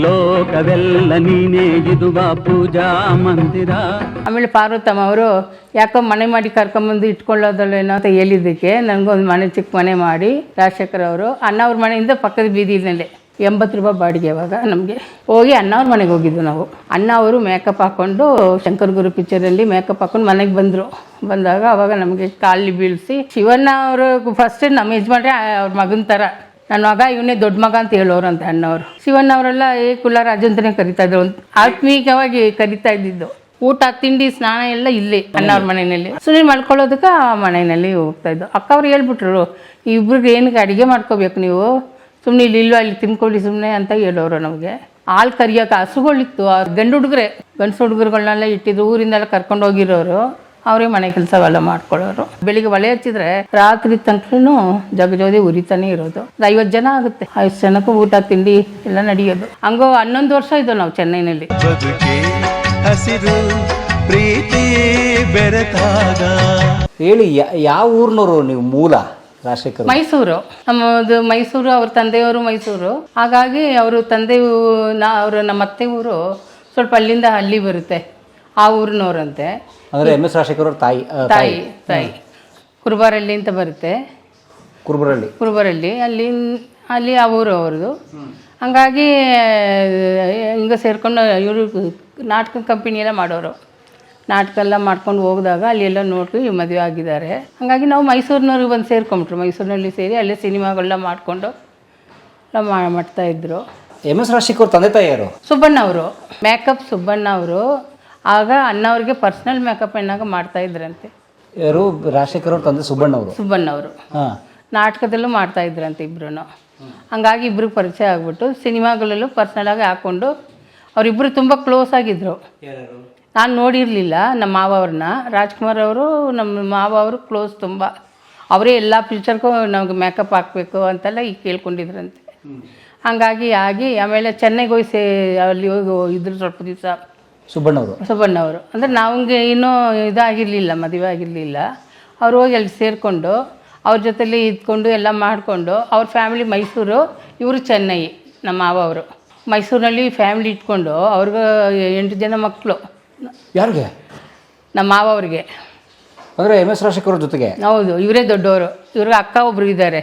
ಲೋಕವೆಲ್ಲ ನೀನೇ ಇದುವ ಪೂಜಾ ಮಂದಿರ. ಆಮೇಲೆ ಪಾರ್ವತಮ್ಮ ಅವರು ಯಾಕೋ ಮನೆ ಮಾಡಿ ಕರ್ಕೊಂಬಂದು ಇಟ್ಕೊಳ್ಳೋದಲ್ಲೇನೋ ಅಂತ ಹೇಳಿದ್ದಕ್ಕೆ ನನಗೊಂದು ಮನೆ ಚಿಕ್ಕ ಮನೆ ಮಾಡಿ ರಾಜಶೇಖರ್ ಅವರು ಅಣ್ಣವ್ರ ಮನೆಯಿಂದ ಪಕ್ಕದ ಬೀದಿನಲ್ಲೇ 80 ರೂಪಾಯಿ ಬಾಡಿಗೆ. ಅವಾಗ ನಮಗೆ ಹೋಗಿ ಅಣ್ಣವ್ರ ಮನೆಗೆ ಹೋಗಿದ್ದು ನಾವು. ಅಣ್ಣ ಅವರು ಮೇಕಪ್ ಹಾಕ್ಕೊಂಡು ಶಂಕರ್ ಗುರು ಪಿಕ್ಚರಲ್ಲಿ ಮೇಕಪ್ ಹಾಕ್ಕೊಂಡು ಮನೆಗೆ ಬಂದಾಗ ಅವಾಗ ನಮಗೆ ಕಾಲಿ ಬೀಳಿಸಿ ಶಿವಣ್ಣ ಅವರು ಫಸ್ಟ್ ನಮ್ಮ ಯಜಮಾನ್ರೆ ಅವ್ರ ಮಗನ ಥರ, ನನ್ನ ಮಗ ಇವನೇ ದೊಡ್ಡ ಮಗ ಅಂತ ಹೇಳೋರು ಅಂತ ಅಣ್ಣವರು. ಶಿವಣ್ಣ ಅವರೆಲ್ಲ ಕುಲಾರಾಜ್ ಅಂತಲೇ ಕರಿತಾ ಇದ್ರು, ಆತ್ಮೀಕವಾಗಿ ಕರಿತಾ ಇದ್ದಿದ್ದು. ಊಟ ತಿಂಡಿ ಸ್ನಾನ ಎಲ್ಲ ಇಲ್ಲಿ ಅಣ್ಣವ್ರ ಮನೆಯಲ್ಲಿ, ಸುಮ್ಮನೆ ಮಾಡ್ಕೊಳ್ಳೋದಕ್ಕೆ ಆ ಮನೆಯಲ್ಲಿ ಹೋಗ್ತಾ ಇದ್ದು. ಅಕ್ಕ ಅವ್ರು ಹೇಳ್ಬಿಟ್ರು, ಇಬ್ರಿಗೆ ಏನಕ್ಕೆ ಅಡುಗೆ ಮಾಡ್ಕೋಬೇಕು ನೀವು, ಸುಮ್ಮನೆ ಇಲ್ವಾ ಇಲ್ಲಿ ತಿನ್ಕೊಳ್ಳಿ ಸುಮ್ಮನೆ ಅಂತ ಹೇಳೋರು ನಮಗೆ. ಹಾಲು ಕರಿಯೋಕೆ ಹಸುಗಳಿತ್ತು, ಗಂಡು ಹುಡುಗರುಗಳನ್ನೆಲ್ಲ ಇಟ್ಟಿದ್ರು, ಊರಿಂದೆಲ್ಲ ಕರ್ಕೊಂಡು ಹೋಗಿರೋರು ಅವರೇ ಮನೆ ಕೆಲಸವೆಲ್ಲ ಮಾಡ್ಕೊಳ್ಳೋರು. ಬೆಳಿಗ್ಗೆ ಒಲೆ ಹಚ್ಚಿದ್ರೆ ರಾತ್ರಿ ತನಕನೂ ಜಗಜೋದಿ ಉರಿತಾನೆ ಇರೋದು. 50 ಜನ ಆಗುತ್ತೆ, 50 ಜನಕ್ಕೂ ಊಟ ತಿಂಡಿ ಎಲ್ಲ ನಡೆಯೋದು. ಹಂಗೋ 11 ವರ್ಷ ಇದ್ದವು ನಾವು ಚೆನ್ನೈನಲ್ಲಿ. ಹೇಳಿ, ಯಾವ ಊರಿನವರು ನೀವು? ಮೂಲ ರಾಜಶೇಖರ್ ಮೈಸೂರು, ನಮ್ಮದು ಮೈಸೂರು, ಅವ್ರ ತಂದೆಯವರು ಮೈಸೂರು. ಹಾಗಾಗಿ ಅವರು ತಂದೆ ಅವರು ನಮ್ಮ ಅತ್ತೆ ಊರು ಸ್ವಲ್ಪ ಅಲ್ಲಿಂದ ಅಲ್ಲಿ ಬರುತ್ತೆ, ಆ ಊರಿನವ್ರಂತೆ. ಅಂದರೆ ಎಂ ಎಸ್ ರಾಜಶೇಖರ್ ಅವ್ರ ತಾಯಿ ಕುರುಬರಳ್ಳಿ ಅಂತ ಬರುತ್ತೆ, ಕುರುಬರಳ್ಳಿ ಅಲ್ಲಿ ಆ ಊರು ಅವ್ರದ್ದು. ಹಂಗಾಗಿ ಹಿಂಗೆ ಸೇರಿಕೊಂಡು ಇವರು ನಾಟಕ ಕಂಪನಿ ಎಲ್ಲ ಮಾಡೋರು. ನಾಟಕ ಎಲ್ಲ ಮಾಡ್ಕೊಂಡು ಹೋಗಿದಾಗ ಅಲ್ಲಿ ಎಲ್ಲ ನೋಡಿ ಮದುವೆ ಆಗಿದ್ದಾರೆ. ಹಾಗಾಗಿ ನಾವು ಮೈಸೂರಿನವ್ರಿಗೆ ಬಂದು ಸೇರ್ಕೊಂಬಿಟ್ರು. ಮೈಸೂರಿನಲ್ಲಿ ಸೇರಿ ಅಲ್ಲೇ ಸಿನಿಮಾಗಳನ್ನ ಮಾಡಿಕೊಂಡು ಎಲ್ಲ ಮಾಡ್ತಾಯಿದ್ರು. ಎಂ ಎಸ್ ರಾಜಶೇಖರ್ ತಂದೆ ತಾಯಿ ಯಾರು? ಸುಬ್ಬಣ್ಣ ಅವರು, ಮೇಕಪ್ ಸುಬ್ಬಣ್ಣ ಅವರು. ಆಗ ಅಣ್ಣವ್ರಿಗೆ ಪರ್ಸ್ನಲ್ ಮೇಕಪ್ ಎನ್ನಾಗ ಮಾಡ್ತಾಯಿದ್ರಂತೆ. ಯಾರು? ರಾಜಶೇಖರ್ ಅವ್ರ ತಂದೆ ಸುಬ್ಬಣ್ಣ ಅವರು ನಾಟಕದಲ್ಲೂ ಮಾಡ್ತಾಯಿದ್ರಂತೆ ಇಬ್ಬರು. ಹಂಗಾಗಿ ಇಬ್ಬರು ಪರಿಚಯ ಆಗಿಬಿಟ್ಟು ಸಿನಿಮಾಗಳಲ್ಲೂ ಪರ್ಸ್ನಲಾಗಿ ಹಾಕ್ಕೊಂಡು ಅವರಿಬ್ಬರು ತುಂಬ ಕ್ಲೋಸ್ ಆಗಿದ್ದರು. ನಾನು ನೋಡಿರಲಿಲ್ಲ ನಮ್ಮ ಮಾವ ಅವ್ರನ್ನ. ರಾಜ್ಕುಮಾರ್ ಅವರು ನಮ್ಮ ಮಾವ ಅವರು ಕ್ಲೋಸ್ ತುಂಬ. ಅವರೇ ಎಲ್ಲ ಪಿಕ್ಚರ್ಗೂ ನಮಗೆ ಮೇಕಪ್ ಹಾಕಬೇಕು ಅಂತೆಲ್ಲ ಈಗ ಕೇಳ್ಕೊಂಡಿದ್ರಂತೆ. ಹಾಗಾಗಿ ಆಮೇಲೆ ಚೆನ್ನೈಗೆ ಹೋಗಿ ಅಲ್ಲಿ ಹೋಗಿ ಇದ್ರು ಸ್ವಲ್ಪ ದಿವಸ ಸುಬ್ಬಣ್ಣವರು. ಅಂದರೆ ನಮಗೆ ಇನ್ನೂ ಇದಾಗಿರಲಿಲ್ಲ, ಮದುವೆ ಆಗಿರಲಿಲ್ಲ. ಅವ್ರು ಹೋಗಿ ಅಲ್ಲಿ ಸೇರಿಕೊಂಡು ಅವ್ರ ಜೊತೆಲಿ ಇದ್ಕೊಂಡು ಎಲ್ಲ ಮಾಡಿಕೊಂಡು, ಅವ್ರ ಫ್ಯಾಮಿಲಿ ಮೈಸೂರು, ಇವರು ಚೆನ್ನೈ. ನಮ್ಮ ಮಾವ ಅವರು ಮೈಸೂರಿನಲ್ಲಿ ಫ್ಯಾಮಿಲಿ ಇಟ್ಕೊಂಡು ಅವ್ರಿಗೆ 8 ಜನ ಮಕ್ಕಳು. ಯಾರಿಗೆ? ನಮ್ಮ ಮಾವ ಅವ್ರಿಗೆ. ಅಂದರೆ ಎಂ ಎಸ್ ರಾಜಶೇಖರ್ ಜೊತೆಗೆ? ಹೌದು, ಇವರೇ ದೊಡ್ಡವರು. ಇವ್ರಿಗೆ ಅಕ್ಕ ಒಬ್ರು ಇದ್ದಾರೆ.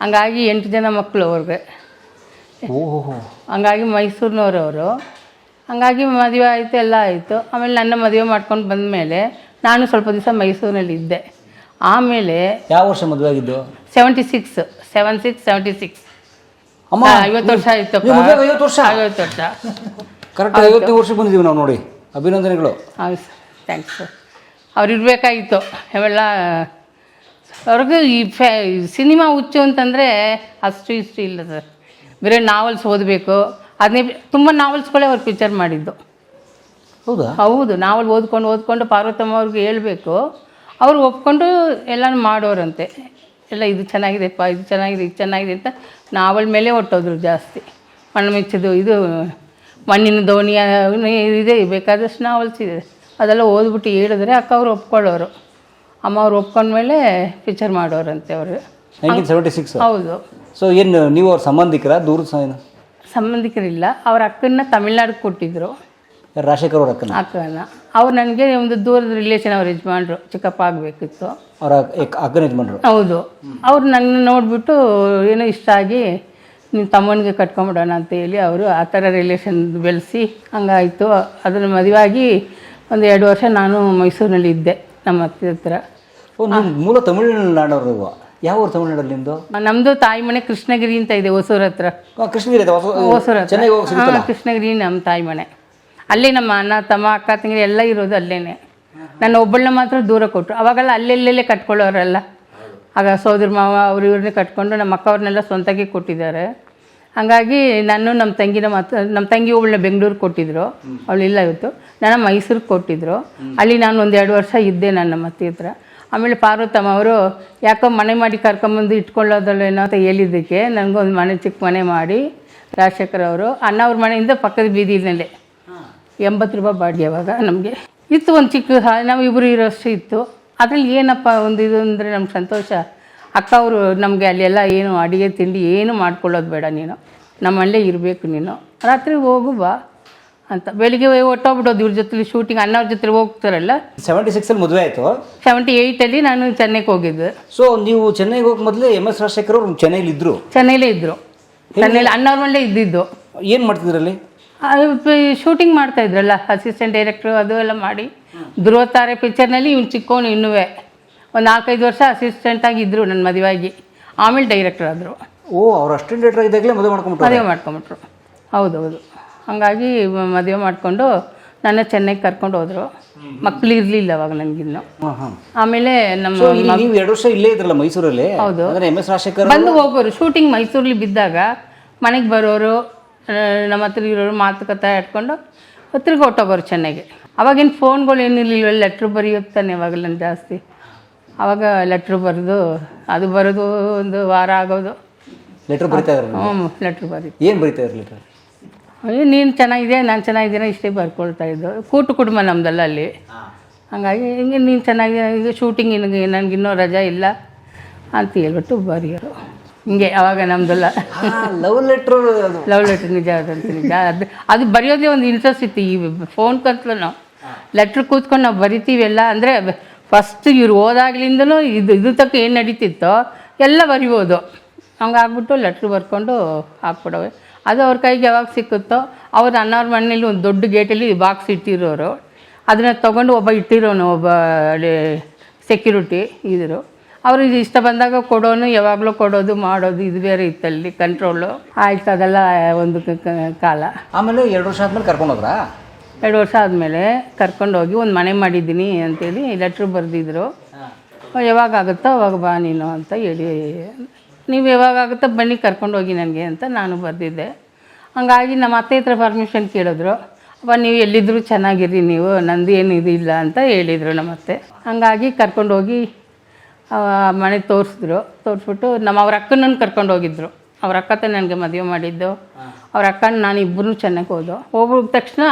ಹಂಗಾಗಿ 8 ಜನ ಮಕ್ಕಳು ಅವ್ರಿಗೆ. ಹಂಗಾಗಿ ಮೈಸೂರಿನವರು ಅವರು. ಹಂಗಾಗಿ ಮದುವೆ ಆಯಿತು, ಎಲ್ಲ ಆಯಿತು. ಆಮೇಲೆ ನನ್ನ ಮದುವೆ ಮಾಡ್ಕೊಂಡು ಬಂದಮೇಲೆ ನಾನು ಸ್ವಲ್ಪ ದಿವಸ ಮೈಸೂರಿನಲ್ಲಿ ಇದ್ದೆ. ಆಮೇಲೆ ಯಾವ ವರ್ಷ ಮದುವೆ ಆಗಿದ್ದು? 76 50 ವರ್ಷ ಆಯಿತು. 50 ವರ್ಷ ಕರೆಕ್ಟ್ 50 ವರ್ಷಕ್ಕೆ ಬಂದಿದ್ದೀವಿ ನಾವು ನೋಡಿ. ಅಭಿನಂದನೆಗಳು. ಹೌದು ಸರ್, ಥ್ಯಾಂಕ್ಸ್ ಸರ್. ಅವ್ರು ಇರಬೇಕಾಗಿತ್ತು ಅವೆಲ್ಲ. ಅವ್ರಿಗೆ ಈ ಸಿನಿಮಾ ಹುಚ್ಚು ಅಂತಂದರೆ ಅಷ್ಟು ಇಷ್ಟು ಇಲ್ಲ ಸರ್. ಬೇರೆ ನಾವೆಲ್ಸ್ ಓದಬೇಕು, ಅದನ್ನೇ ತುಂಬ ನಾವೆಲ್ಸ್ಗಳೇ ಅವ್ರು ಪಿಕ್ಚರ್ ಮಾಡಿದ್ದು. ಹೌದು, ನಾವೆಲ್ ಓದ್ಕೊಂಡು ಪಾರ್ವತಮ್ಮ ಅವ್ರಿಗೆ ಹೇಳಬೇಕು, ಅವರು ಒಪ್ಕೊಂಡು ಎಲ್ಲನೂ ಮಾಡೋರಂತೆ. ಎಲ್ಲ ಇದು ಚೆನ್ನಾಗಿದೆಪ್ಪ, ಇದು ಚೆನ್ನಾಗಿದೆ ಅಂತ ನಾವಲ್ ಮೇಲೆ ಹೊಟ್ಟೋದ್ರು ಜಾಸ್ತಿ. ಮಣ್ಣು ಮೆಚ್ಚದು, ಇದು ಮಣ್ಣಿನ ದೋಣಿ ಇದೆ, ಬೇಕಾದಷ್ಟು ನಾವಲ್ಸ್ ಇದೆ. ಅದೆಲ್ಲ ಓದ್ಬಿಟ್ಟು ಹೇಳಿದ್ರೆ ಅಕ್ಕ ಅವ್ರು ಒಪ್ಕೊಳ್ಳೋರು. ಅಮ್ಮ ಅವ್ರು ಒಪ್ಕೊಂಡ್ಮೇಲೆ ಪಿಕ್ಚರ್ ಮಾಡೋರಂತೆ ಅವರು. 1976. ಹೌದು. ಸೊ ಏನು ನೀವು ಅವ್ರ ಸಂಬಂಧಿಕರ? ದೂರದ ಸಂಬಂಧಿಕರಿಲ್ಲ, ಅವ್ರ ಅಕ್ಕನ್ನ ತಮಿಳ್ನಾಡಿಗೆ ಕೊಟ್ಟಿದ್ರು. ರಾಜಶೇಖರ್ ಅವ್ರ ಅಕ್ಕನ ಅವ್ರು ನನಗೆ ಒಂದು ದೂರದ ರಿಲೇಷನ್, ಅವ್ರ ಯಜಮಾನ್ರು, ಚಿಕ್ಕಪ್ಪ ಆಗಬೇಕಿತ್ತು. ಅವರ ಅಕ್ಕನ ಯಜಮಾನ್ರು? ಹೌದು. ಅವ್ರು ನನ್ನ ನೋಡಿಬಿಟ್ಟು ಏನೋ ಇಷ್ಟ ಆಗಿ ನಿಮ್ಮ ತಮ್ಮನಿಗೆ ಕಟ್ಕೊಂಬಿಡೋಣ ಅಂತೇಳಿ ಅವರು ಆ ಥರ ರಿಲೇಷನ್ ಬೆಳೆಸಿ ಹಂಗಾಯಿತು. ಅದನ್ನು ಮದುವಾಗಿ ಒಂದು 2 ವರ್ಷ ನಾನು ಮೈಸೂರಿನಲ್ಲಿ ಇದ್ದೆ ನಮ್ಮ ಅತ್ತೆ ಹತ್ರ. ಮೂಲ ತಮಿಳುನಾಡವರು? ಯಾವ ಊರು ತಮಿಳುನಾಡಲ್ಲಿ ನಿಮ್ಮದು? ನಮ್ಮದು ತಾಯಿ ಮನೆ ಕೃಷ್ಣಗಿರಿ ಅಂತ ಇದೆ, ಹೊಸೂರು ಹತ್ರ. ಕೃಷ್ಣಗಿರಿ ಹೊಸೂರು ಹತ್ರ ಕೃಷ್ಣಗಿರಿ ನಮ್ಮ ತಾಯಿ ಮನೆ. ಅಲ್ಲೇ ನಮ್ಮ ಅಣ್ಣ ತಮ್ಮ ಅಕ್ಕ ತಂಗಿರಿ ಎಲ್ಲ ಇರೋದು ಅಲ್ಲೇ. ನನ್ನ ಒಬ್ಬಳನ್ನ ಮಾತ್ರ ದೂರ ಕೊಟ್ಟರು. ಅವಾಗೆಲ್ಲ ಅಲ್ಲೆಲ್ಲೇ ಕಟ್ಕೊಳ್ಳೋರೆಲ್ಲ. ಆಗ ಸೋದರ ಮಾವ ಅವ್ರು ಇವ್ರನ್ನೇ ಕಟ್ಕೊಂಡು ನಮ್ಮ ಅಕ್ಕ ಅವ್ರನ್ನೆಲ್ಲ ಸ್ವಂತಕ್ಕೆ ಕೊಟ್ಟಿದ್ದಾರೆ. ಹಾಗಾಗಿ ನಾನು ನಮ್ಮ ತಂಗಿ ಒಬ್ಬಳನ್ನ ಬೆಂಗಳೂರಿಗೆ ಕೊಟ್ಟಿದ್ರು, ಅವಳಿಲ್ಲ ಇವತ್ತು. ನನ್ನ ಮೈಸೂರಿಗೆ ಕೊಟ್ಟಿದ್ರು. ಅಲ್ಲಿ ನಾನು ಒಂದು 2 ವರ್ಷ ಇದ್ದೆ ನನ್ನ ಅತ್ತೆ ಹತ್ರ. ಆಮೇಲೆ ಪಾರ್ವತಮ್ಮ ಅವರು ಯಾಕೋ ಮನೆ ಮಾಡಿ ಕರ್ಕೊಂಬಂದು ಇಟ್ಕೊಳ್ಳೋದಲ್ಲೇನೋ ಅಂತ ಹೇಳಿದ್ದಕ್ಕೆ ನನಗೊಂದು ಮನೆ ಚಿಕ್ಕ ಮನೆ ಮಾಡಿ ರಾಜಶೇಖರ್ ಅವರು ಅಣ್ಣ ಅವ್ರ ಮನೆಯಿಂದ ಪಕ್ಕದ ಬೀದಿನಲ್ಲೇ 80 ರೂಪಾಯಿ ಬಾಡಿಗೆ. ಅವಾಗ ನಮಗೆ ಇತ್ತು ಒಂದು ಚಿಕ್ಕ, ನಾವು ಇಬ್ಬರು ಇರೋಷ್ಟು ಇತ್ತು. ಅದರಲ್ಲಿ ಏನಪ್ಪ ಒಂದು ಇದು ಅಂದರೆ ನಮ್ಗೆ ಸಂತೋಷ. ಅಕ್ಕ ಅವರು ನಮಗೆ ಅಲ್ಲೆಲ್ಲ ಏನು ಅಡುಗೆ ತಿಂಡಿ ಏನು ಮಾಡ್ಕೊಳ್ಳೋದು ಬೇಡ, ನೀನು ನಮ್ಮಲ್ಲೇ ಇರಬೇಕು ನೀನು, ರಾತ್ರಿ ಹೋಗು ಬಾ ಅಂತ. ಬೆಳಿಗ್ಗೆ ಹೊಟ್ಟೋಗ್ಬಿಡೋದು ಇವ್ರ ಜೊತೆಲಿ ಶೂಟಿಂಗ್, ಅಣ್ಣವ್ರ ಜೊತೆ ಹೋಗ್ತಾರಲ್ಲ. 76 ಮದುವೆ ಆಯಿತು. 78 ನಾನು ಚೆನ್ನೈಗೆ ಹೋಗಿದ್ದು. ಸೊ ನೀವು ಚೆನ್ನೈಗೆ ಹೋಗಿ ಮೊದಲೇ MS ರಾಜಶೇಖರ್ ಅವರು ಚೆನ್ನೈಲಿ ಇದ್ರು? ಚೆನ್ನೈಲೇ ಇದ್ದರು, ಚೆನ್ನೈಲಿ ಅಣ್ಣವ್ರ ಮನೇಲೇ ಇದ್ದಿದ್ದು. ಏನು ಮಾಡ್ತಿದ್ರಲ್ಲಿ? ಶೂಟಿಂಗ್ ಮಾಡ್ತಾ ಇದ್ರಲ್ಲ, ಅಸಿಸ್ಟೆಂಟ್ ಡೈರೆಕ್ಟ್ರು ಅದು ಎಲ್ಲ ಮಾಡಿ. ಧ್ರುವತಾರೆ ಪಿಕ್ಚರ್ನಲ್ಲಿ ಇವ್ನು ಚಿಕ್ಕವನು ಇನ್ನೂ ಒಂದು 4-5 ವರ್ಷ ಅಸಿಸ್ಟೆಂಟಾಗಿ ಇದ್ದರು ನನ್ನ ಮದುವೆಯಾಗಿ. ಆಮೇಲೆ ಡೈರೆಕ್ಟರ್ ಆದರು. ಓ, ಅವ್ರು ಅಸಿಸ್ಟೆಂಟ್ ಡೈರೆಕ್ಟರ್ ಇದ್ದಾಗಲೇ ಮದುವೆ ಮಾಡ್ಕೊಂಬಿಟ್ರು. ಹೌದೌದು. ಹಾಗಾಗಿ ಮದುವೆ ಮಾಡಿಕೊಂಡು ನನ್ನ ಚೆನ್ನೈಗೆ ಕರ್ಕೊಂಡು ಹೋದರು. ಮಕ್ಕಳು ಇರಲಿಲ್ಲ ಅವಾಗ ನನಗಿನ್ನು. ಆಮೇಲೆ ನಮ್ಮ ನೀವು 2 ವರ್ಷ ಇಲ್ಲೇ ಇದ್ರಲ್ಲ ಮೈಸೂರಲ್ಲಿ? ಹೌದು. MS ರಾಜಶೇಖರ್ ಬಂದು ಹೋಗೋರು ಶೂಟಿಂಗ್ ಮೈಸೂರಲ್ಲಿ ಬಿದ್ದಾಗ ಮನೆಗೆ ಬರೋರು, ನಮ್ಮ ಹತ್ರ ಇರೋರು ಮಾತುಕತೆ ಇಟ್ಕೊಂಡು ಹತ್ತಿರಗೆ ಹೊಟ್ಟೋಗೋರು ಚೆನ್ನೈಗೆ. ಅವಾಗೇನು ಫೋನ್ಗಳು ಏನಿರಲಿಲ್ಲ, ಲೆಟ್ರ್ ಬರೆಯುತ್ತಾನೆ ಅವಾಗೆಲ್ಲ ಜಾಸ್ತಿ. ಆವಾಗ ಲೆಟ್ರ್ ಬರೆದು ಅದು ಬರೋದು ಒಂದು ವಾರ ಆಗೋದು. ಲೆಟ್ರ್ ಬರೀತಾ ಇದ್ರು? ಹ್ಞೂ, ಲೆಟ್ರ್ ಬರೀತು. ಏನು ಬರೀತಾ ಇದ್ರು ಲೆಟ್ರ್? ನೀನು ಚೆನ್ನಾಗಿದೆ, ನಾನು ಚೆನ್ನಾಗಿದ್ದೀನ, ಇಷ್ಟೇ ಬರ್ಕೊಳ್ತಾ ಇದ್ದು. ಕೂಟು ಕುಟುಂಬ ನಮ್ಮದಲ್ಲ ಅಲ್ಲಿ. ಹಾಗಾಗಿ ಹಿಂಗೆ ನೀನು ಚೆನ್ನಾಗಿದೆ, ಈಗ ಶೂಟಿಂಗ್ ನನಗಿನ್ನೂ ರಜಾ ಇಲ್ಲ ಅಂತ ಹೇಳ್ಬಿಟ್ಟು ಬರೆಯೋರು. ಹಿಂಗೆ ಅವಾಗ ನಮ್ಮದಲ್ಲ ಲವ್ ಲೆಟ್ರ್. ನಿಜ ಅದಂತ ನಿಜ. ಅದು ಬರೆಯೋದೇ ಒಂದು ಇಂಟ್ರೆಸ್ಟ್ ಇತ್ತು. ಈ ಫೋನ್ ಕತ್ಲು ನಾವು ಲೆಟ್ರ್ ಕೂತ್ಕೊಂಡು ನಾವು ಬರಿತೀವಿ ಎಲ್ಲ. ಅಂದರೆ ಫಸ್ಟ್ ಇವ್ರು ಹೋದಾಗ್ಲಿಂದಲೂ ಇದು ತಕ್ಕ ಏನು ನಡೀತಿತ್ತೋ ಎಲ್ಲ ಬರಿಬೋದು. ಹಂಗಾಗ್ಬಿಟ್ಟು ಲೆಟ್ರ್ ಬರ್ಕೊಂಡು ಹಾಕ್ಬಿಡವೆ. ಅದು ಅವ್ರ ಕೈಗೆ ಯಾವಾಗ ಸಿಕ್ಕುತ್ತೋ ಅವ್ರು ಅಣ್ಣವ್ರ ಮನೇಲಿ ಒಂದು ದೊಡ್ಡ ಗೇಟಲ್ಲಿ ಬಾಕ್ಸ್ ಇಟ್ಟಿರೋರು. ಅದನ್ನು ತೊಗೊಂಡು ಒಬ್ಬ ಇಟ್ಟಿರೋನು, ಒಬ್ಬ ಸೆಕ್ಯೂರಿಟಿ ಇದ್ರು. ಅವ್ರಿಗೆ ಇಷ್ಟ ಬಂದಾಗ ಕೊಡೋನು, ಯಾವಾಗಲೂ ಕೊಡೋದು ಮಾಡೋದು ಇದು ಬೇರೆ ಇತ್ತಲ್ಲಿ ಕಂಟ್ರೋಲು. ಆಯ್ತು, ಅದೆಲ್ಲ ಒಂದು ಕಾಲ. ಆಮೇಲೆ 2 ವರ್ಷ ಆದಮೇಲೆ ಕರ್ಕೊಂಡು ಹೋದ್ರಾ? 2 ವರ್ಷ ಆದಮೇಲೆ ಕರ್ಕೊಂಡೋಗಿ ಒಂದು ಮನೆ ಮಾಡಿದ್ದೀನಿ ಅಂತೇಳಿ ಲೆಟ್ರ್ ಬರೆದಿದ್ರು. ಯಾವಾಗ ಆಗುತ್ತೋ ಅವಾಗ ಬಾ ನೀನು ಅಂತ ಹೇಳಿ, ನೀವು ಯಾವಾಗ ಆಗುತ್ತೋ ಬನ್ನಿ ಕರ್ಕೊಂಡೋಗಿ ನನಗೆ ಅಂತ ನಾನು ಬರೆದಿದ್ದೆ. ಹಂಗಾಗಿ ನಮ್ಮ ಅತ್ತೆ ಹತ್ರ ಪರ್ಮಿಷನ್ ಕೇಳಿದ್ರು. ಅಪ್ಪ ನೀವು ಎಲ್ಲಿದ್ದರೂ ಚೆನ್ನಾಗಿರಿ, ನೀವು ನಂದು ಏನು ಇದು ಇಲ್ಲ ಅಂತ ಹೇಳಿದರು ನಮ್ಮತ್ತೆ. ಹಂಗಾಗಿ ಕರ್ಕೊಂಡೋಗಿ ಮನೆ ತೋರಿಸ್ಬಿಟ್ಟು ಅವ್ರ ಅಕ್ಕನನ್ನು ಕರ್ಕೊಂಡು ಹೋಗಿದ್ರು. ಅವ್ರ ಅಕ್ಕ ನನಗೆ ಮದುವೆ ಮಾಡಿದ್ದು. ಅವ್ರ ಅಕ್ಕನ ನಾನು ಇಬ್ಬರೂ ಚೆನ್ನಾಗಿ ಹೋಗಿದ ತಕ್ಷಣ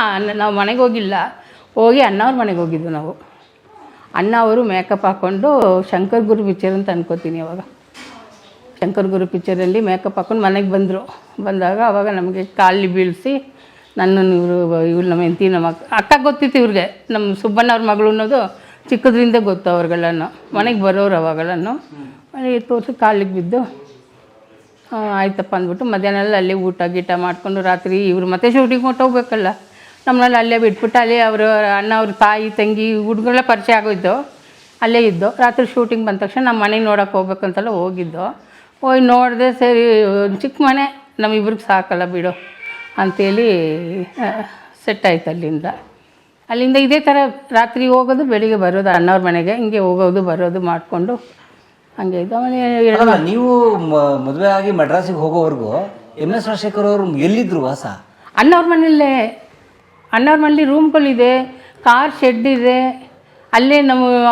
ನಾವು ಮನೆಗೆ ಹೋಗಿಲ್ಲ, ಹೋಗಿ ಅಣ್ಣವ್ರ ಮನೆಗೆ ಹೋಗಿದ್ದು ನಾವು. ಅಣ್ಣ ಅವರು ಮೇಕಪ್ ಹಾಕ್ಕೊಂಡು ಶಂಕರ್ ಗುರು ಪಿಕ್ಚರ್ ಅಂತ ಅನ್ಕೋತೀನಿ. ಅವಾಗ ಶಂಕರ್ ಗುರು ಪಿಕ್ಚರಲ್ಲಿ ಮೇಕಪ್ ಹಾಕ್ಕೊಂಡು ಮನೆಗೆ ಬಂದಾಗ ಅವಾಗ ನಮಗೆ ಕಾಲಿ ಬೀಳಿಸಿ ನನ್ನನ್ನು ಇವ್ರು ನಮ್ಮ ಹೆಂಡತಿ ನಮ್ಮ ಅಕ್ಕ ಗೊತ್ತಿತ್ತು ಇವ್ರಿಗೆ. ನಮ್ಮ ಸುಬ್ಬಣ್ಣವ್ರ ಮಗಳು ಅನ್ನೋದು ಚಿಕ್ಕದ್ರಿಂದ ಗೊತ್ತು ಅವ್ರಿಗೆಲ್ಲನೂ. ಮನೆಗೆ ಬರೋರು ಅವಾಗೆಲ್ಲನೂ. ಮನೆಗೆ ತೋರಿಸಿ ಕಾಲಿಗೆ ಬಿದ್ದು ಆಯ್ತಪ್ಪ ಅಂದ್ಬಿಟ್ಟು ಮಧ್ಯಾಹ್ನ ಅಲ್ಲೇ ಊಟ ಗೀಟ ಮಾಡಿಕೊಂಡು ರಾತ್ರಿ ಇವರು ಮತ್ತೆ ಶೂಟಿಂಗ್ ಹೊಟ್ಟೋಗ್ಬೇಕಲ್ಲ, ನಮ್ಮನ್ನೆಲ್ಲ ಅಲ್ಲೇ ಬಿಟ್ಬಿಟ್ಟು ಅಲ್ಲೇ ಅವರು ಅಣ್ಣ ಅವ್ರ ತಾಯಿ ತಂಗಿ ಹುಡುಗರೆಲ್ಲ ಪರಿಚಯ ಆಗೋಯ್ತು. ಅಲ್ಲೇ ಇದ್ದು ರಾತ್ರಿ ಶೂಟಿಂಗ್ ಬಂದ ತಕ್ಷಣ ನಮ್ಮ ಮನೆಗೆ ನೋಡೋಕೆ ಹೋಗ್ಬೇಕಂತೆಲ್ಲ ಹೋಗಿದ್ದು. ಹೋಗಿ ನೋಡಿದೆ, ಸರಿ ಚಿಕ್ಕ ಮನೆ ನಮ್ಮಿಬ್ರಿಗೆ ಸಾಕಲ್ಲ ಬಿಡು ಅಂಥೇಳಿ ಸೆಟ್ ಆಯ್ತು. ಅಲ್ಲಿಂದ ಇದೇ ಥರ ರಾತ್ರಿ ಹೋಗೋದು ಬೆಳಿಗ್ಗೆ ಬರೋದು ಅಣ್ಣವ್ರ ಮನೆಗೆ, ಹಿಂಗೆ ಹೋಗೋದು ಬರೋದು ಮಾಡಿಕೊಂಡು ಹಂಗೆ ಇದು. ಆಮೇಲೆ ನೀವು ಮದುವೆ ಆಗಿ ಮಡ್ರಾಸಿಗೆ ಹೋಗೋವರೆಗೂ MS ರಾಜಶೇಖರ್ ಅವರು ಎಲ್ಲಿದ್ರು ವಾಸ? ಅಣ್ಣವ್ರ ಮನೆಯಲ್ಲೇ. ಅಣ್ಣವ್ರ ಮನೇಲಿ ರೂಮ್ಗಳಿದೆ, ಕಾರ್ ಶೆಡ್ ಇದೆ. ಅಲ್ಲೇ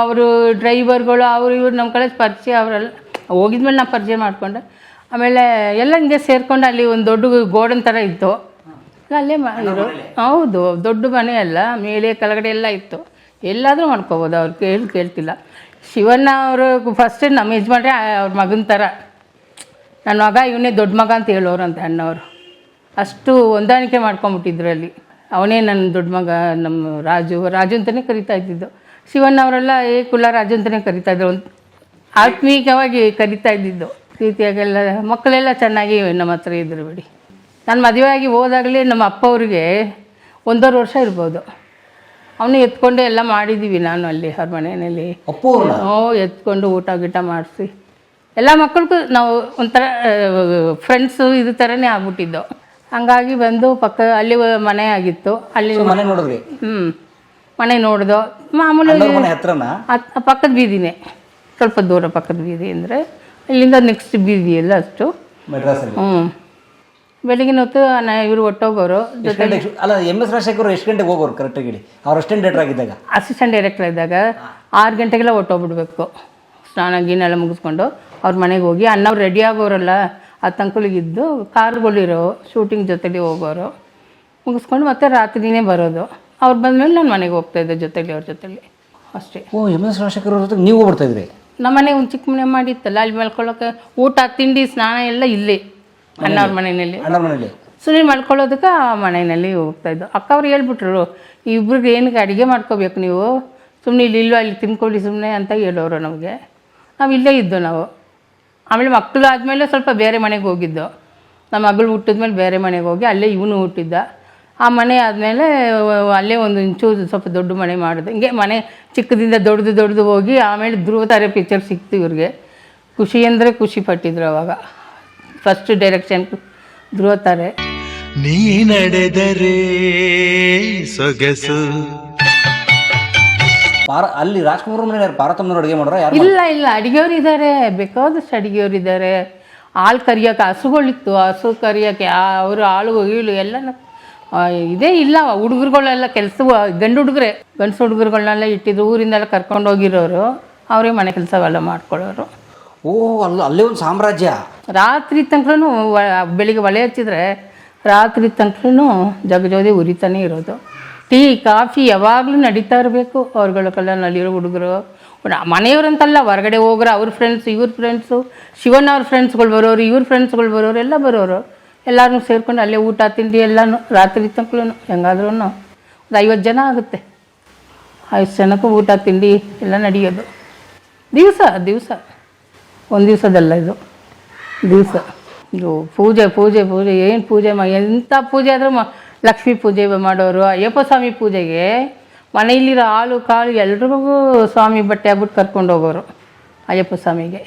ಅವರು ಡ್ರೈವರ್ಗಳು ಅವರು ಇವ್ರು ನಮ್ಮ ಕಡೆ ಪರಿಚಯ. ಅವರೆಲ್ಲ ಹೋಗಿದ್ಮೇಲೆ ನಾನು ಪರಿಚಯ ಮಾಡಿಕೊಂಡೆ. ಆಮೇಲೆ ಎಲ್ಲ ಹಿಂಗೆ ಸೇರಿಕೊಂಡು ಅಲ್ಲಿ ಒಂದು ದೊಡ್ಡ ಗೋಡನ್ ಥರ ಇತ್ತು, ಅಲ್ಲೇ ಮಾಡಿದ್ರು. ಹೌದು, ದೊಡ್ಡ ಮನೆ ಅಲ್ಲ, ಮೇಲೆ ಕೆಳಗಡೆ ಎಲ್ಲ ಇತ್ತು. ಎಲ್ಲಾದರೂ ಮಾಡ್ಕೋಬೋದು, ಅವ್ರು ಕೇಳ್ತಿಲ್ಲ. ಶಿವಣ್ಣ ಅವರು ಫಸ್ಟ್ ನಮ್ಮ ಯಜಮಾನ್ರೆ ಅವ್ರ ಮಗನ ಥರ. ನನ್ನ ಮಗ ಇವನೇ ದೊಡ್ಡ ಮಗ ಅಂತ ಹೇಳೋರು ಅಂತ ಅಣ್ಣವರು. ಅಷ್ಟು ಹೊಂದಾಣಿಕೆ ಮಾಡ್ಕೊಂಬಿಟ್ಟಿದ್ರು ಅಲ್ಲಿ. ಅವನೇ ನನ್ನ ದೊಡ್ಡ ಮಗ, ನಮ್ಮ ರಾಜು ಅಂತಲೇ ಕರಿತಾ ಇದ್ದಿದ್ದು. ಶಿವಣ್ಣ ಅವರೆಲ್ಲ ಕುಲ ರಾಜು ಅಂತಲೇ ಕರಿತಾಯಿದ್ರು, ಒಂದು ಆತ್ಮೀಯವಾಗಿ ಕರಿತಾ ಇದ್ದಿದ್ದು. ಪ್ರೀತಿಯಾಗೆಲ್ಲ ಮಕ್ಕಳೆಲ್ಲ ಚೆನ್ನಾಗಿ ನಮ್ಮ ಹತ್ರ ಇದ್ರು ಬಿಡಿ. ನಾನು ಮದುವೆಯಾಗಿ ಹೋದಾಗಲೇ ನಮ್ಮ ಅಪ್ಪ ಅವ್ರಿಗೆ 1.5 ವರ್ಷ ಇರ್ಬೋದು. ಅವನು ಎತ್ಕೊಂಡು ಎಲ್ಲ ಮಾಡಿದ್ದೀವಿ ನಾನು ಅಲ್ಲಿ ಅವ್ರ ಮನೆಯಲ್ಲಿ. ಎತ್ಕೊಂಡು ಊಟ ಗೀಟ ಮಾಡಿಸಿ ಎಲ್ಲ ಮಕ್ಕಳಿಗೂ ನಾವು ಒಂಥರ ಫ್ರೆಂಡ್ಸು ಇದು ಥರನೇ ಆಗ್ಬಿಟ್ಟಿದ್ದು. ಹಂಗಾಗಿ ಬಂದು ಅಲ್ಲಿ ಮನೆ ಆಗಿತ್ತು, ಅಲ್ಲಿ ಮನೆ ನೋಡ್ದೋ. ಮಾಮೂಲಿ ಪಕ್ಕದ ಬೀದಿನೇ, ಸ್ವಲ್ಪ ದೂರ ಪಕ್ಕದ ಬೀದಿ ಅಂದರೆ ಇಲ್ಲಿಂದ ನೆಕ್ಸ್ಟ್ ಬೀದಿ ಎಲ್ಲ ಅಷ್ಟು. ಬೆಳಗಿನ ಹೊತ್ತು ಇವರು ಒಟ್ಟೋಗೋರು. ಜೊತೆಗೆ ಅಲ್ಲ, MS ರಾಜಶೇಖರ್ ಎಷ್ಟು ಗಂಟೆಗೆ ಹೋಗೋರು ಕರೆಕ್ಟಾಗಿ ಹೇಳಿ? ಅವ್ರು ಅಸಿಸ್ಟೆಂಟ್ ಡೈರೆಕ್ಟರ್ ಆಗಿದ್ದಾಗ? ಅಸಿಸ್ಟೆಂಟ್ ಡೈರೆಕ್ಟರ್ ಇದ್ದಾಗ 6 ಗಂಟೆಗೆಲ್ಲ ಹೊಟ್ಟೋಗ್ಬಿಡ್ಬೇಕು. ಸ್ನಾನ ಗೀನೆಲ್ಲ ಮುಗಿಸ್ಕೊಂಡು ಅವ್ರ ಮನೆಗೆ ಹೋಗಿ ಅಣ್ಣವ್ರು ರೆಡಿ ಆಗೋರಲ್ಲ ಆ ತಂಕುಲಿಗಿದ್ದು ಕಾರ್ಗಳಿರೋ ಶೂಟಿಂಗ್ ಜೊತೆಲಿ ಹೋಗೋರು. ಮುಗಿಸ್ಕೊಂಡು ಮತ್ತೆ ರಾತ್ರಿನೇ ಬರೋದು. ಅವ್ರು ಬಂದಮೇಲೆ ನಾನು ಮನೆಗೆ ಹೋಗ್ತಾಯಿದ್ದೆ ಜೊತೆಲಿ, ಅವ್ರ ಜೊತೆಲಿ ಅಷ್ಟೇ. MS ರಾಜಶೇಖರ್ ಅವ್ರ ಜೊತೆಗೆ ನೀವು ಬರ್ತಾಯಿದ್ರಿ? ನಮ್ಮ ಮನೆಗೆ ಒಂದು ಚಿಕ್ಕ ಮನೆ ಮಾಡಿತ್ತಲ್ಲ, ಅಲ್ಲಿ ಮಲ್ಕೊಳ್ಳೋಕೆ ಊಟ ತಿಂಡಿ ಸ್ನಾನ ಎಲ್ಲ ಇಲ್ಲೇ. ಅಣ್ಣವ್ರ ಮನೆಯಲ್ಲಿ ಅಣ್ಣವ್ರ ಮನೇಲಿ ಸುಮ್ಮನೆ ಮಾಡ್ಕೊಳ್ಳೋದಕ್ಕೆ ಆ ಮನೆಯಲ್ಲಿ ಹೋಗ್ತಾಯಿದ್ದು. ಅಕ್ಕ ಅವ್ರು ಹೇಳ್ಬಿಟ್ರು, ಇಬ್ರಿಗೆ ಏನಕ್ಕೆ ಅಡುಗೆ ಮಾಡ್ಕೋಬೇಕು ನೀವು, ಸುಮ್ಮನೆ ಇಲ್ಲಿ ಅಲ್ಲಿ ತಿನ್ಕೊಳ್ಳಿ ಸುಮ್ಮನೆ ಅಂತ ಹೇಳೋರು ನಮಗೆ. ನಾವು ಇಲ್ಲೇ ಇದ್ದು ನಾವು. ಆಮೇಲೆ ಮಕ್ಕಳು ಆದಮೇಲೆ ಸ್ವಲ್ಪ ಬೇರೆ ಮನೆಗೆ ಹೋಗಿದ್ದು. ನಮ್ಮ ಮಗಳು ಹುಟ್ಟಿದ್ಮೇಲೆ ಬೇರೆ ಮನೆಗೆ ಹೋಗಿ ಅಲ್ಲೇ ಇವನು ಹುಟ್ಟಿದ್ದ. ಆ ಮನೆ ಆದಮೇಲೆ ಅಲ್ಲೇ ಒಂದು ಇಂಚು ಸ್ವಲ್ಪ ದೊಡ್ಡ ಮನೆ ಮಾಡಿದೆ. ಹಿಂಗೆ ಮನೆ ಚಿಕ್ಕದಿಂದ ದೊಡ್ಡದು ಹೋಗಿ ಆಮೇಲೆ ಧ್ರುವತಾರೆ ಪಿಕ್ಚರ್ ಸಿಕ್ತು ಇವ್ರಿಗೆ. ಖುಷಿ ಅಂದರೆ ಖುಷಿ ಪಟ್ಟಿದ್ರು ಅವಾಗ. First direction Dhruvatare. ನೀ ನಡೆದರೆ ಸೊಗಸು. ಅಲ್ಲಿ ರಾಜ್ಕುಮಾರ್ ಮನೆ ಪಾರ್ವತಮ್ಮನವ್ರು ಅಡುಗೆ ಮಾಡೋರ ಯಾರು? ಇಲ್ಲ ಅಡುಗೆಯವ್ರು ಇದ್ದಾರೆ, ಬೇಕಾದಷ್ಟು ಅಡುಗೆಯವ್ರು ಇದ್ದಾರೆ. ಹಾಲು ಕರಿಯೋಕೆ ಹಸುಗಳಿತ್ತು, ಹಸು ಕರಿಯೋಕ್ಕೆ ಅವರು ಹಾಳು ಗೀಳು ಎಲ್ಲನೂ ಇದೇ ಇಲ್ಲ. ಹುಡುಗರುಗಳೆಲ್ಲ ಕೆಲಸ ಗಂಡು ಹುಡುಗರುಗಳನ್ನೆಲ್ಲ ಇಟ್ಟಿದ್ರು, ಊರಿಂದೆಲ್ಲ ಕರ್ಕೊಂಡು ಹೋಗಿರೋರು ಅವರೇ ಮನೆ ಕೆಲಸವೆಲ್ಲ ಮಾಡ್ಕೊಳ್ಳೋರು. ಓ ಅಲ್ಲೇ ಒಂದು ಸಾಮ್ರಾಜ್ಯ. ರಾತ್ರಿ ತನಕನೂ ಬೆಳಿಗ್ಗೆ ಒಲೆ ಹಚ್ಚಿದ್ರೆ ರಾತ್ರಿ ತನಕನೂ ಜಗಜೋದಿ ಉರಿತಾನೆ ಇರೋದು. ಟೀ ಕಾಫಿ ಯಾವಾಗಲೂ ನಡೀತಾ ಇರಬೇಕು. ಅವ್ರುಗಳಕ್ಕೆಲ್ಲ ನಲ್ಲಿರೋ ಹುಡುಗರು ಮನೆಯವ್ರಂತಲ್ಲ, ಹೊರಗಡೆ ಹೋಗ್ರೆ ಅವ್ರ ಫ್ರೆಂಡ್ಸ್ ಇವ್ರ ಫ್ರೆಂಡ್ಸು, ಶಿವಣ್ಣ ಅವ್ರ ಫ್ರೆಂಡ್ಸ್ಗಳು ಬರೋರು, ಇವ್ರ ಫ್ರೆಂಡ್ಸ್ಗಳು ಬರೋರು ಎಲ್ಲ ಬರೋರು. ಎಲ್ಲರೂ ಸೇರ್ಕೊಂಡು ಅಲ್ಲೇ ಊಟ ತಿಂಡಿ ಎಲ್ಲನೂ ರಾತ್ರಿ ತನಕಲೂ ಹೆಂಗಾದ್ರೂ ಒಂದು 50 ಜನ ಆಗುತ್ತೆ. 50 ಜನಕ್ಕೂ ಊಟ ತಿಂಡಿ ಎಲ್ಲ ನಡೆಯೋದು. ದಿವಸ ಒಂದು ದಿವಸದಲ್ಲ ಇದು, ದಿವಸ. ಇದು ಪೂಜೆ ಏನು ಪೂಜೆ ಎಂಥ ಪೂಜೆ ಆದರೂ ಲಕ್ಷ್ಮೀ ಪೂಜೆ ಮಾಡೋರು. ಅಯ್ಯಪ್ಪ ಸ್ವಾಮಿ ಪೂಜೆಗೆ ಮನೆಯಲ್ಲಿರೋ ಹಾಲು ಕಾಳು ಎಲ್ರಿಗೂ ಸ್ವಾಮಿ ಬಟ್ಟೆ ಆಗ್ಬಿಟ್ಟು ಕರ್ಕೊಂಡು ಹೋಗೋರು ಅಯ್ಯಪ್ಪ ಸ್ವಾಮಿಗೆ.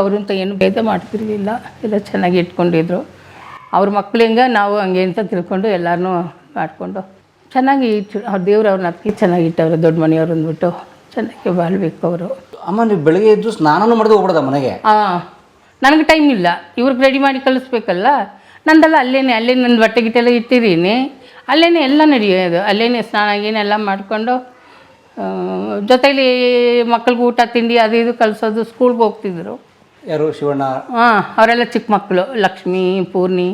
ಅವರಂತ ಏನು ಭೇದ ಮಾಡ್ತಿರ್ಲಿಲ್ಲ, ಎಲ್ಲ ಚೆನ್ನಾಗಿ ಇಟ್ಕೊಂಡಿದ್ರು. ಅವ್ರ ಮಕ್ಳು ಹೆಂಗೆ ನಾವು ಹಂಗೆ ಅಂತ ತಿಳ್ಕೊಂಡು ಎಲ್ಲರನ್ನೂ ಮಾಡಿಕೊಂಡು ಚೆನ್ನಾಗಿ ಅವ್ರ ದೇವ್ರು ಅವ್ರನ್ನ ಅದಕ್ಕೆ ಚೆನ್ನಾಗಿ ಇಟ್ಟವ್ರು. ದೊಡ್ಡ ಮನೆಯವ್ರು ಅಂದ್ಬಿಟ್ಟು ಚೆನ್ನಾಗಿ ಬಾಳ್ಬೇಕು ಅವರು. ಅಮ್ಮ ನೀವು ಬೆಳಗ್ಗೆ ಎದ್ದು ಸ್ನಾನನೂ ಮಾಡಿದೆ ಹೋಗ್ಬಿಡೋದ ಮನೆಗೆ? ನನಗೆ ಟೈಮ್ ಇಲ್ಲ, ಇವ್ರಿಗೆ ರೆಡಿ ಮಾಡಿ ಕಳಿಸ್ಬೇಕಲ್ಲ. ನಂದೆಲ್ಲ ಅಲ್ಲೇ ನನ್ನ ಬಟ್ಟೆ ಗಿಟ್ಟೆಲ್ಲ ಇಟ್ಟಿದ್ದೀನಿ, ಅಲ್ಲೇ ಎಲ್ಲ ನಡೆಯೋದು. ಅಲ್ಲೇ ಸ್ನಾನ ಗೀನೆಲ್ಲ ಮಾಡಿಕೊಂಡು ಜೊತೆಲಿ ಮಕ್ಳಿಗೆ ಊಟ ತಿಂಡಿ ಅದು ಇದು ಕಲಿಸೋದು. ಸ್ಕೂಲ್ಗೆ ಹೋಗ್ತಿದ್ರು ಯಾರು? ಶಿವಣ್ಣ? ಅವರೆಲ್ಲ ಚಿಕ್ಕ ಮಕ್ಕಳು, ಲಕ್ಷ್ಮಿ ಪೂರ್ಣಿ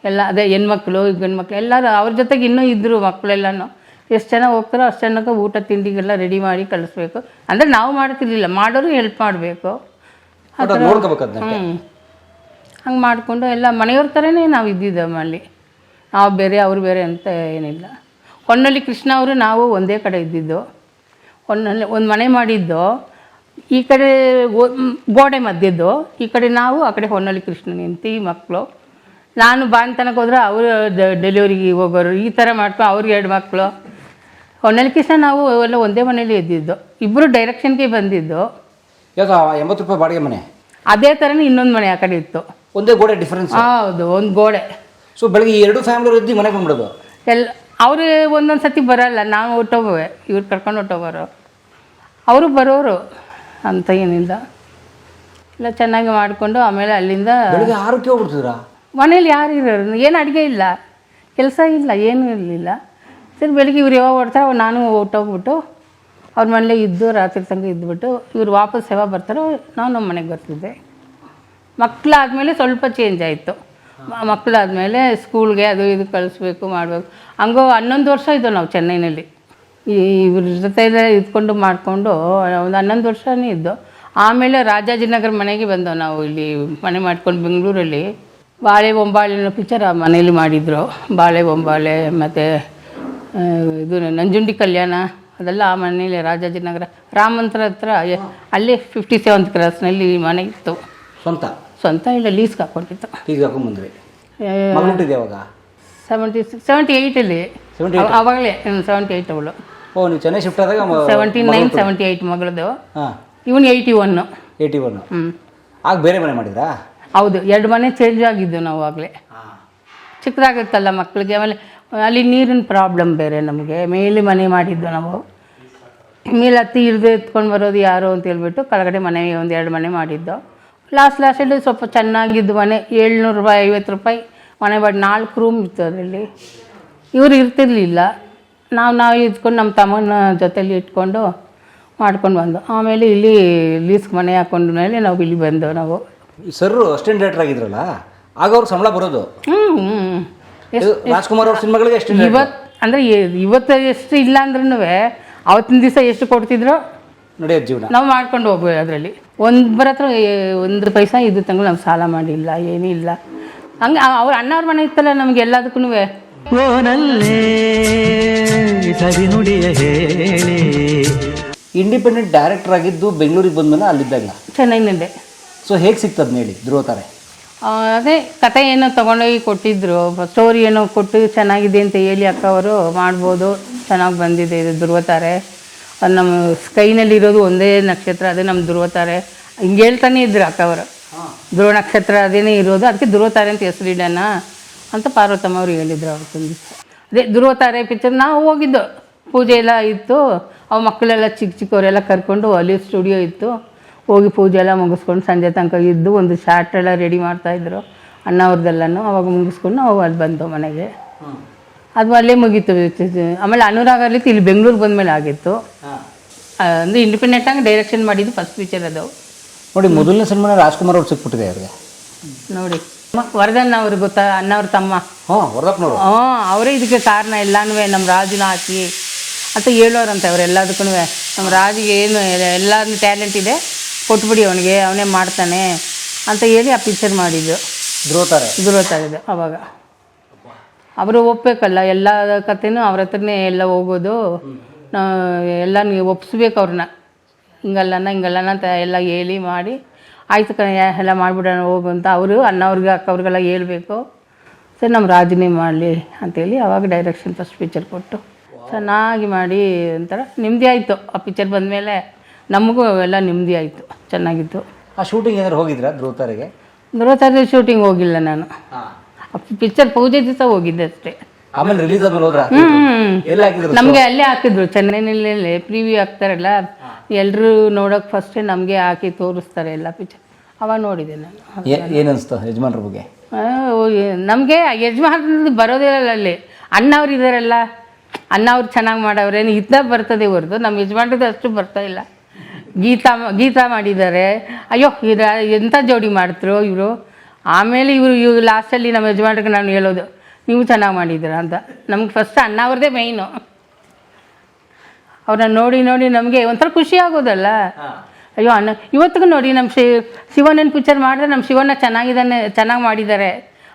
ಎಲ್ಲ ಅದೇ ಹೆಣ್ಮಕ್ಳು ಗಂಡು ಮಕ್ಳು ಎಲ್ಲರೂ ಅವ್ರ ಜೊತೆಗೆ ಇನ್ನೂ ಇದ್ದರು ಮಕ್ಕಳೆಲ್ಲನೂ. ಎಷ್ಟು ಚೆನ್ನಾಗಿ ಹೋಗ್ತಾರೋ ಅಷ್ಟು ಚೆನ್ನಾಗಿ ಊಟ ತಿಂಡಿಗೆಲ್ಲ ರೆಡಿ ಮಾಡಿ ಕಳಿಸ್ಬೇಕು. ಅಂದರೆ ನಾವು ಮಾಡ್ತಿರ್ಲಿಲ್ಲ, ಮಾಡೋರು ಹೆಲ್ಪ್ ಮಾಡಬೇಕು. ಹಂಗೆ ಮಾಡಿಕೊಂಡು ಎಲ್ಲ ಮನೆಯವ್ರ ಥರನೇ ನಾವು ಇದ್ದಿದ್ದು ಅಲ್ಲಿ. ನಾವು ಬೇರೆ ಅವ್ರು ಬೇರೆ ಅಂತ ಏನಿಲ್ಲ. ಹೊನ್ನಳ್ಳಿ ಕೃಷ್ಣ ಅವರು ನಾವು ಒಂದೇ ಕಡೆ ಇದ್ದಿದ್ದು. ಹೊನ್ನಳ್ಳಿ ಒಂದು ಮನೆ ಮಾಡಿದ್ದು, ಈ ಕಡೆ ಗೋಡೆ ಮಧ್ಯದ್ದು, ಈ ಕಡೆ ನಾವು, ಆ ಕಡೆ ಹೊನ್ನಳ್ಳಿ ಕೃಷ್ಣ ನಿಂತು ಮಕ್ಕಳು. ನಾನು ಬಾಣ್ತನಕ್ಕೆ ಹೋದ್ರೆ ಅವರು ಡೆಲಿವರಿಗೆ ಹೋಗೋರು. ಈ ಥರ ಮಾಡ್ಕೊಂಡು ಅವ್ರಿಗೆ 2 ಮಕ್ಕಳು. ಹೊನ್ನಳ್ಳಿ ಕೃಷ್ಣ ನಾವು ಎಲ್ಲ ಒಂದೇ ಮನೇಲಿ ಇದ್ದಿದ್ದು. ಇಬ್ಬರು ಡೈರೆಕ್ಷನ್ಗೆ ಬಂದಿದ್ದು. 80 ರೂಪಾಯಿ ಬಾಡಿಗೆ ಮನೆ? ಅದೇ ಥರನೇ ಇನ್ನೊಂದು ಮನೆ ಆ ಕಡೆ ಇತ್ತು. ಒಂದೇ ಗೋಡೆ ಡಿಫ್ರೆನ್ಸ್? ಹೌದು, ಒಂದು ಗೋಡೆ. ಸೊ ಬೆಳಗ್ಗೆ 2 ಫ್ಯಾಮಿಲಿ ಇದ್ದು ಮನೆಗೆ ಬಂದ್ಬಿಡೋದು? ಅವರು ಒಂದೊಂದು ಸತಿ ಬರೋಲ್ಲ, ನಾವು ಹೊಟ್ಟೋಗುವೆ, ಇವ್ರು ಕರ್ಕೊಂಡು ಹೊಟ್ಟೋಗೋರು. ಅವರು ಬರೋರು ಅಂತ ಏನಿಲ್ಲ, ಎಲ್ಲ ಚೆನ್ನಾಗಿ ಮಾಡಿಕೊಂಡು ಆಮೇಲೆ ಅಲ್ಲಿಂದ 6ಕ್ಕೆ ಹೋಗ್ಬಿಡ್ತಿದ್ರಾ? ಮನೇಲಿ ಯಾರು ಇರೋರು, ಏನು ಅಡುಗೆ ಇಲ್ಲ, ಕೆಲಸ ಇಲ್ಲ, ಏನೂ ಇರಲಿಲ್ಲ. ಸರಿ ಬೆಳಿಗ್ಗೆ ಇವ್ರು ಯಾವಾಗ ಹೊಡ್ತಾರೋ ನಾನು ಹೊಟ್ಟೋಗ್ಬಿಟ್ಟು ಅವ್ರ ಮನೇಲೇ ಇದ್ದು ರಾತ್ರಿ ತನಕ ಇದ್ದುಬಿಟ್ಟು ಇವ್ರು ವಾಪಸ್ ಯಾವಾಗ ಬರ್ತಾರೋ ನಾವು ನಮ್ಮ ಮನೆಗೆ ಬರ್ತಿದ್ದೆ. ಮಕ್ಕಳಾದಮೇಲೆ ಸ್ವಲ್ಪ ಚೇಂಜ್ ಆಯಿತು. ಮಕ್ಕಳಾದಮೇಲೆ ಸ್ಕೂಲ್ಗೆ ಅದು ಇದು ಕಳಿಸ್ಬೇಕು ಮಾಡಬೇಕು. ಹಂಗೋ 11 ವರ್ಷ ಇದ್ದೋ ನಾವು ಚೆನ್ನೈನಲ್ಲಿ. ಇವ್ರ ಜೊತೆ ಇದ್ಕೊಂಡು ಮಾಡಿಕೊಂಡು ಒಂದು 11 ವರ್ಷನೇ ಇದ್ದು. ಆಮೇಲೆ ರಾಜಾಜಿನಗರ ಮನೆಗೆ ಬಂದವು ನಾವು. ಇಲ್ಲಿ ಮನೆ ಮಾಡ್ಕೊಂಡು ಬೆಂಗಳೂರಲ್ಲಿ ಬಾಳೆ ಬೊಂಬಾಳೆ ಪಿಕ್ಚರ್ ಆ ಮನೇಲಿ ಮಾಡಿದರು. ಬಾಳೆ ಬೊಂಬಾಳೆ ಮತ್ತು ಇದು ನಂಜುಂಡಿ ಕಲ್ಯಾಣ ಅದೆಲ್ಲ ಆ ಮನೇಲಿ ರಾಜಾಜಿನಗರ ರಾಮಂತರ ಹತ್ರ ಅಲ್ಲೇ 57th ಕ್ರಾಸ್ನಲ್ಲಿ ಮನೆ ಇತ್ತು. ಸ್ವಂತ ಇಲ್ಲ, ಲೀಸ್ಗೆ ಹಾಕ್ಕೊಂಡಿತ್ತು. ಲೀಸ್ಗೆ ಹಾಕೊಂಡ್ಬಂದ್ರಿ? ಯಾವಾಗ? 78ಅಲ್ಲಿ. ಅವಾಗಲೇ 78 ಅವಳು. ಓ, ನೀವು ಚೆನ್ನೈ ಶಿಫ್ಟ್ ಆದಾಗ 79, 78 ಮಗಳದು. ಇವನು 81. ಆಗ ಬೇರೆ ಮನೆ ಮಾಡಿದ್ರಾ? ಹೌದು, 2 ಮನೆ ಚೇಂಜ್ ಆಗಿದ್ದು ನಾವು ಆಗಲೇ. ಚಿಕ್ಕದಾಗುತ್ತಲ್ಲ ಮಕ್ಕಳಿಗೆ. ಆಮೇಲೆ ಅಲ್ಲಿ ನೀರಿನ ಪ್ರಾಬ್ಲಮ್ ಬೇರೆ ನಮಗೆ. ಮೇಲೆ ಮನೆ ಮಾಡಿದ್ದು ನಾವು. ಮೇಲೆ ಹತ್ತಿ ಇಳಿದು ಎತ್ಕೊಂಡು ಬರೋದು ಯಾರು ಅಂತ ಹೇಳ್ಬಿಟ್ಟು ಕೆಳಗಡೆ ಮನೆ ಒಂದು 2 ಮನೆ ಮಾಡಿದ್ದು. ಲಾಸ್ಟಲ್ಲಿ ಸ್ವಲ್ಪ ಚೆನ್ನಾಗಿದ್ದು ಮನೆ. 700 ರೂಪಾಯಿ 50 ರೂಪಾಯಿ ಮನೆ ಮಾಡಿ 4 ರೂಮ್ ಇತ್ತು ಅದರಲ್ಲಿ. ಇವರು ಇರ್ತಿರ್ಲಿಲ್ಲ. ನಾವು ಇದ್ಕೊಂಡು ನಮ್ಮ ತಮ್ಮನ ಜೊತೆಲಿ ಇಟ್ಕೊಂಡು ಮಾಡ್ಕೊಂಡು ಬಂದು ಆಮೇಲೆ ಇಲ್ಲಿ ಲೀಸ್ಗೆ ಮನೆ ಹಾಕೊಂಡು ಮೇಲೆ ನಾವು ಇಲ್ಲಿ ಬಂದೆವು. ನಾವು ಸರ್ ಅಸಿಸ್ಟೆಂಟ್ ಡೈರೆಕ್ಟರ್ ಆಗಿದ್ರಲ್ಲ, ಆಗ ಅವ್ರಿಗೆ ಸಂಬಳ ಬರೋದು? ರಾಜ್ಕುಮಾರ್ ಅವ್ರ ಸಿನಿಮಾಗಳಿಗೆ ಎಷ್ಟು? ಇವತ್ತು ಎಷ್ಟು ಇಲ್ಲ ಅಂದ್ರೂ ಅವತ್ತಿನ ದಿವಸ ಎಷ್ಟು ಕೊಡ್ತಿದ್ರು ನಡೆಯೋದು ಜೀವನ. ನಾವು ಮಾಡ್ಕೊಂಡು ಹೋಗ್ಬೋದು. ಅದರಲ್ಲಿ ಒಬ್ಬರ ಹತ್ರ 1 ಪೈಸಾ ಇದು ತಂಗಳು ನಾವು ಸಾಲ ಮಾಡಿಲ್ಲ, ಏನೂ ಇಲ್ಲ. ಹಂಗೆ ಅವ್ರ ಅಣ್ಣವ್ರ ಮನೆ ಇತ್ತಲ್ಲ ನಮ್ಗೆ ಎಲ್ಲದಕ್ಕೂ ಓನಲ್ಲೇ ಸರಿ ನುಡಿಯ ಹೇಳಿ. ಇಂಡಿಪೆಂಡೆಂಟ್ ಡೈರೆಕ್ಟರ್ ಆಗಿದ್ದು ಬೆಂಗಳೂರಿಗೆ ಬಂದ್ಮೇಲೆ ಅಲ್ಲಿದ್ದಾಗ ಚೆನ್ನೈನಲ್ಲೇ. ಸೊ ಹೇಗೆ ಸಿಗ್ತದೆ ಹೇಳಿ ಧ್ರುವ ತಾರೆ? ಅದೇ ಕತೆ ಏನೋ ತೊಗೊಂಡೋಗಿ ಕೊಟ್ಟಿದ್ರು, ಸ್ಟೋರಿ ಏನೋ ಕೊಟ್ಟು ಚೆನ್ನಾಗಿದೆ ಅಂತ ಹೇಳಿ ಅಕ್ಕ ಅವರು ಮಾಡ್ಬೋದು, ಚೆನ್ನಾಗಿ ಬಂದಿದೆ ಇದು ಧ್ರುವ ತಾರೆ, ಅದು ನಮ್ಮ ಸ್ಕೈನಲ್ಲಿ ಇರೋದು ಒಂದೇ ನಕ್ಷತ್ರ, ಅದೇ ನಮ್ಮ ಧ್ರುವ ತಾರೆ ಹಿಂಗೆ ಹೇಳ್ತಾನೆ ಇದ್ರು ಅಕ್ಕ ಅವರು. ಧ್ರುವ ನಕ್ಷತ್ರ ಅದೇನೇ ಇರೋದು, ಅದಕ್ಕೆ ಧ್ರುವ ತಾರೆ ಅಂತ ಹೆಸರಿಡೋಣ ಅಂತ ಪಾರ್ವತಮ್ಮ ಅವ್ರು ಹೇಳಿದ್ರು ಅವ್ರು. ಅದೇ ಧ್ರುವ ತಾರೆ ಪಿಕ್ಚರ್ ನಾವು ಹೋಗಿದ್ದು, ಪೂಜೆ ಎಲ್ಲ ಇತ್ತು, ಅವು ಮಕ್ಕಳೆಲ್ಲ ಚಿಕ್ಕ ಚಿಕ್ಕವರೆಲ್ಲ ಕರ್ಕೊಂಡು ಅಲ್ಲಿ ಸ್ಟುಡಿಯೋ ಇತ್ತು, ಹೋಗಿ ಪೂಜೆ ಎಲ್ಲ ಮುಗಿಸ್ಕೊಂಡು ಸಂಜೆ ತನಕ ಇದ್ದು ಒಂದು ಶಾರ್ಟ್ ಎಲ್ಲ ರೆಡಿ ಮಾಡ್ತಾಯಿದ್ರು ಅಣ್ಣವ್ರದ್ದೆಲ್ಲನೂ. ಅವಾಗ ಮುಗಿಸ್ಕೊಂಡು ನಾವು ಅಲ್ಲಿ ಬಂದು ಮನೆಗೆ, ಅದು ಅಲ್ಲೇ ಮುಗೀತು. ಆಮೇಲೆ ಅನುರಾಗ್ ಅಲ್ಲಿ ಇಲ್ಲಿ ಬೆಂಗಳೂರಿಗೆ ಬಂದಮೇಲೆ ಆಗಿತ್ತು. ಅಂದರೆ ಇಂಡಿಪೆಂಡೆಂಟಾಗಿ ಡೈರೆಕ್ಷನ್ ಮಾಡಿದ್ದು ಫಸ್ಟ್ ಪಿಕ್ಚರ್ ಅದು. ನೋಡಿ ಮೊದಲನೇ ಸಿನಿಮಾನ ರಾಜ್ಕುಮಾರ್ ಅವ್ರು ಸಿಕ್ಬಿಟ್ಟಿದೆ ಅವ್ರಿಗೆ. ನೋಡಿ ವರ್ಧನ್ ಅವ್ರು ಗೊತ್ತಾ, ಅಣ್ಣವ್ರ ತಮ್ಮ. ವರ್ಧಪ್ಪನವರು ಅವರೇ ಇದಕ್ಕೆ ಕಾರಣ. ಎಲ್ಲನೂ ನಮ್ಮ ರಾಜುನ ಹಾಕಿ ಅಂತ ಹೇಳೋರಂತೆ ಅವರೆಲ್ಲದಕ್ಕೂ. ನಮ್ಮ ರಾಜಿಗೆ ಏನು ಎಲ್ಲ ಟ್ಯಾಲೆಂಟ್ ಇದೆ, ಕೊಟ್ಬಿಡಿ ಅವನಿಗೆ, ಅವನೇ ಮಾಡ್ತಾನೆ ಅಂತ ಹೇಳಿ ಆ ಪಿಕ್ಚರ್ ಮಾಡಿದ್ದು ಧ್ರುವ ತಾರೆ ಇದು. ಅವಾಗ ಅವರು ಒಪ್ಪಬೇಕಲ್ಲ, ಎಲ್ಲ ಕಥೆನೂ ಅವ್ರ ಹತ್ರನೇ ಎಲ್ಲ ಹೋಗೋದು, ಎಲ್ಲ ನೀವು ಒಪ್ಪಿಸ್ಬೇಕು ಅವ್ರನ್ನ. ಹಿಂಗಲ್ಲನ ಅಂತ ಎಲ್ಲ ಹೇಳಿ ಮಾಡಿ ಆಯ್ತು ಎಲ್ಲ ಮಾಡಿಬಿಡೋಣ ಹೋಗು ಅಂತ ಅವರು ಅಣ್ಣವ್ರಿಗೆ ಅಕ್ಕವ್ರಿಗೆಲ್ಲ ಹೇಳ್ಬೇಕು. ಸರಿ ನಮ್ಮ ರಾಜನೇ ಮಾಡಲಿ ಅಂತೇಳಿ ಅವಾಗ ಡೈರೆಕ್ಷನ್ ಫಸ್ಟ್ ಪಿಕ್ಚರ್ ಕೊಟ್ಟು ಚೆನ್ನಾಗಿ ಮಾಡಿ ಒಂಥರ ನೆಮ್ಮದಿ ಆಯಿತು. ಆ ಪಿಕ್ಚರ್ ಬಂದಮೇಲೆ ನಮಗೂ ಎಲ್ಲ ನೆಮ್ಮದಿ ಆಯಿತು, ಚೆನ್ನಾಗಿತ್ತು. ಆ ಶೂಟಿಂಗ್ ಏನಾದ್ರು ಹೋಗಿದ್ರಾ ಧ್ರುವ ತಾರೆಗೆ? ಧ್ರುವ ತಾರೆ ಶೂಟಿಂಗ್ ಹೋಗಿಲ್ಲ ನಾನು, ಪಿಕ್ಚರ್ ಪೂಜೆ ದಿವಸ ಹೋಗಿದ್ದೆ ಅಷ್ಟೇ. ಆಮೇಲೆ ರಿಲೀಸ್ ಆದ್ಮೇಲೆ ಹೋದ್ರಾ? ನಮಗೆ ಅಲ್ಲೇ ಹಾಕಿದ್ರು, ಚೆನ್ನೈನಲ್ಲೇ ಪ್ರಿವ್ಯೂ ಹಾಕ್ತಾರಲ್ಲ, ಎಲ್ಲರೂ ನೋಡೋಕೆ ಫಸ್ಟೇ ನಮಗೆ ಹಾಕಿ ತೋರಿಸ್ತಾರೆ ಎಲ್ಲ ಪಿಕ್ಚರ್. ಅವಾಗ ನೋಡಿದೆ ನಾನು. ಏನನ್ನಿಸ್ತು ಯಜಮಾನ್ರ ಬಗ್ಗೆ? ನಮಗೆ ಯಜಮಾನ್ರದ್ದು ಬರೋದೇ ಇಲ್ಲ ಅಲ್ಲಿ. ಅಣ್ಣವ್ರು ಇದ್ದಾರಲ್ಲ, ಅಣ್ಣವ್ರು ಚೆನ್ನಾಗಿ ಮಾಡವ್ರೇನು ಇದ್ದ ಬರ್ತದೆ ಹೊರತು ನಮ್ಮ ಯಜಮಾನ್ರದ್ದು ಅಷ್ಟು ಬರ್ತಾ ಇಲ್ಲ. ಗೀತಾ ಮಾಡಿದ್ದಾರೆ, ಅಯ್ಯೋ ಎಂಥ ಜೋಡಿ ಮಾಡ್ತರು ಇವರು. ಆಮೇಲೆ ಇವರು ಲಾಸ್ಟಲ್ಲಿ ನಮ್ಮ ಯಜಮಾನ್ರಿಗೆ ನಾನು ಹೇಳೋದು, ನೀವು ಚೆನ್ನಾಗಿ ಮಾಡಿದ್ದೀರ ಅಂತ. ನಮ್ಗೆ ಫಸ್ಟ್ ಅಣ್ಣವ್ರದ್ದೇ ಮೇಯ್ನು. ಅವ್ರನ್ನ ನೋಡಿ ನಮಗೆ ಒಂಥರ ಖುಷಿ ಆಗೋದಲ್ಲ. ಅಯ್ಯೋ ಅಣ್ಣ ಇವತ್ತಿಗೂ ನೋಡಿ ನಮ್ಮ ಶಿವಣ್ಣನ ಪಿಕ್ಚರ್ ಮಾಡಿದ್ರೆ ನಮ್ಮ ಶಿವಣ್ಣ ಚೆನ್ನಾಗಿ ಮಾಡಿದ್ದಾರೆ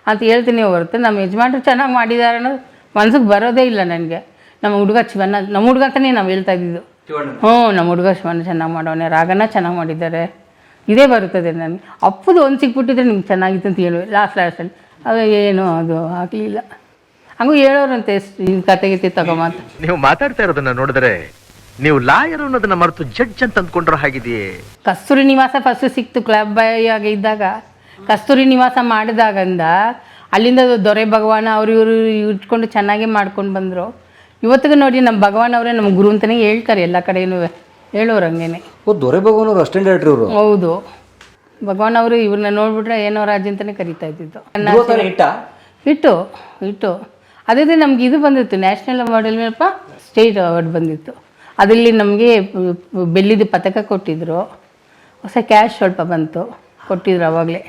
ಅಂತ ಹೇಳ್ತೀನಿ ಹೊರತು ನಮ್ಮ ಯಜಮಾನ್ರು ಚೆನ್ನಾಗಿ ಮಾಡಿದ್ದಾರೆ ಅನ್ನೋದು ಮನ್ಸಿಗೆ ಬರೋದೇ ಇಲ್ಲ ನನಗೆ. ನಮ್ಮ ಹುಡುಗ ಶಿವಣ್ಣ, ನಮ್ಮ ಹುಡುಗ ಅಂತಲೇ ನಾವು ಹೇಳ್ತಾ ಇದ್ದಿದ್ದು. ನಮ್ಮ ಹುಡುಗ ಶಿವಣ್ಣ ಚೆನ್ನಾಗಿ ಮಾಡೋನೆ, ರಾಗನ ಚೆನ್ನಾಗಿ ಮಾಡಿದ್ದಾರೆ, ಇದೇ ಬರುತ್ತದೆ ನನಗೆ. ಅಪ್ಪದು ಒಂದು ಸಿಕ್ಬಿಟ್ಟಿದ್ರೆ ನಿಮ್ಗೆ ಚೆನ್ನಾಗಿತ್ತು ಅಂತ ಹೇಳುವೆ ಲಾಸ್ಟಲ್ಲಿ. ಅದು ಏನು ಅದು ಆಗಲಿಲ್ಲ. ಹಂಗೂ ಹೇಳೋರಂತೆ ಕತೆಗೀತೆ ತಗೊಂಬಂತ. ನೀವು ಮಾತಾಡ್ತಾ ಇರೋದನ್ನ ನೋಡಿದ್ರೆ ನೀವು ಲಾಯರ್ ಅನ್ನೋದನ್ನ ಮರೆತು ಜಡ್ಜ್ ಅಂತ ಅಂದ್ಕೊಂಡ್ರ ಹಾಗಿದೆಯೇ? ಕಸ್ತೂರಿ ನಿವಾಸ ಫಸ್ಟ್ ಸಿಕ್ತು ಕ್ಲಬ್ ಬಾಯ್ ಆಗಿ ಇದ್ದಾಗ. ಕಸ್ತೂರಿ ನಿವಾಸ ಮಾಡಿದಾಗಂದ ಅಲ್ಲಿಂದ ದೊರೆ ಭಗವಾನ ಅವರು ಇವರು ಇಟ್ಕೊಂಡು ಚೆನ್ನಾಗೇ ಮಾಡ್ಕೊಂಡು ಬಂದರು. ಇವತ್ತಿಗೂ ನೋಡಿ ನಮ್ಮ ಭಗವಾನ್ ಅವರೇ ನಮ್ಮ ಗುರು ಅಂತಲೇ ಹೇಳ್ತಾರೆ, ಎಲ್ಲ ಕಡೆಯೂ ಹೇಳೋರು ಹಂಗೇನೆ. ದೊರೆ ಭಗವಾನ್ ಅವರು ಅಷ್ಟೇ ಡೈರೆಕ್ಟರ್ ಇವರು? ಹೌದು, ಭಗವಾನ್ ಅವರು ಇವ್ರನ್ನ ನೋಡ್ಬಿಟ್ರೆ ಏನೋ ರಾಜ ಅಂತಲೇ ಕರಿತಾ ಇದ್ದಿದ್ದು. ಇಟ್ಟು ಅದೇ ನಮ್ಗೆ ಇದು ಬಂದಿತ್ತು, ನ್ಯಾಷನಲ್ ಅವಾರ್ಡ್ ಮೇಲಪ್ಪ ಸ್ಟೇಟ್ ಅವಾರ್ಡ್ ಬಂದಿತ್ತು. ಅದರಲ್ಲಿ ನಮಗೆ ಬೆಳ್ಳಿದು ಪದಕ ಕೊಟ್ಟಿದ್ದರು, ಹೊಸ ಕ್ಯಾಶ್ ಸ್ವಲ್ಪ ಬಂತು, ಕೊಟ್ಟಿದ್ರು ಆವಾಗಲೇ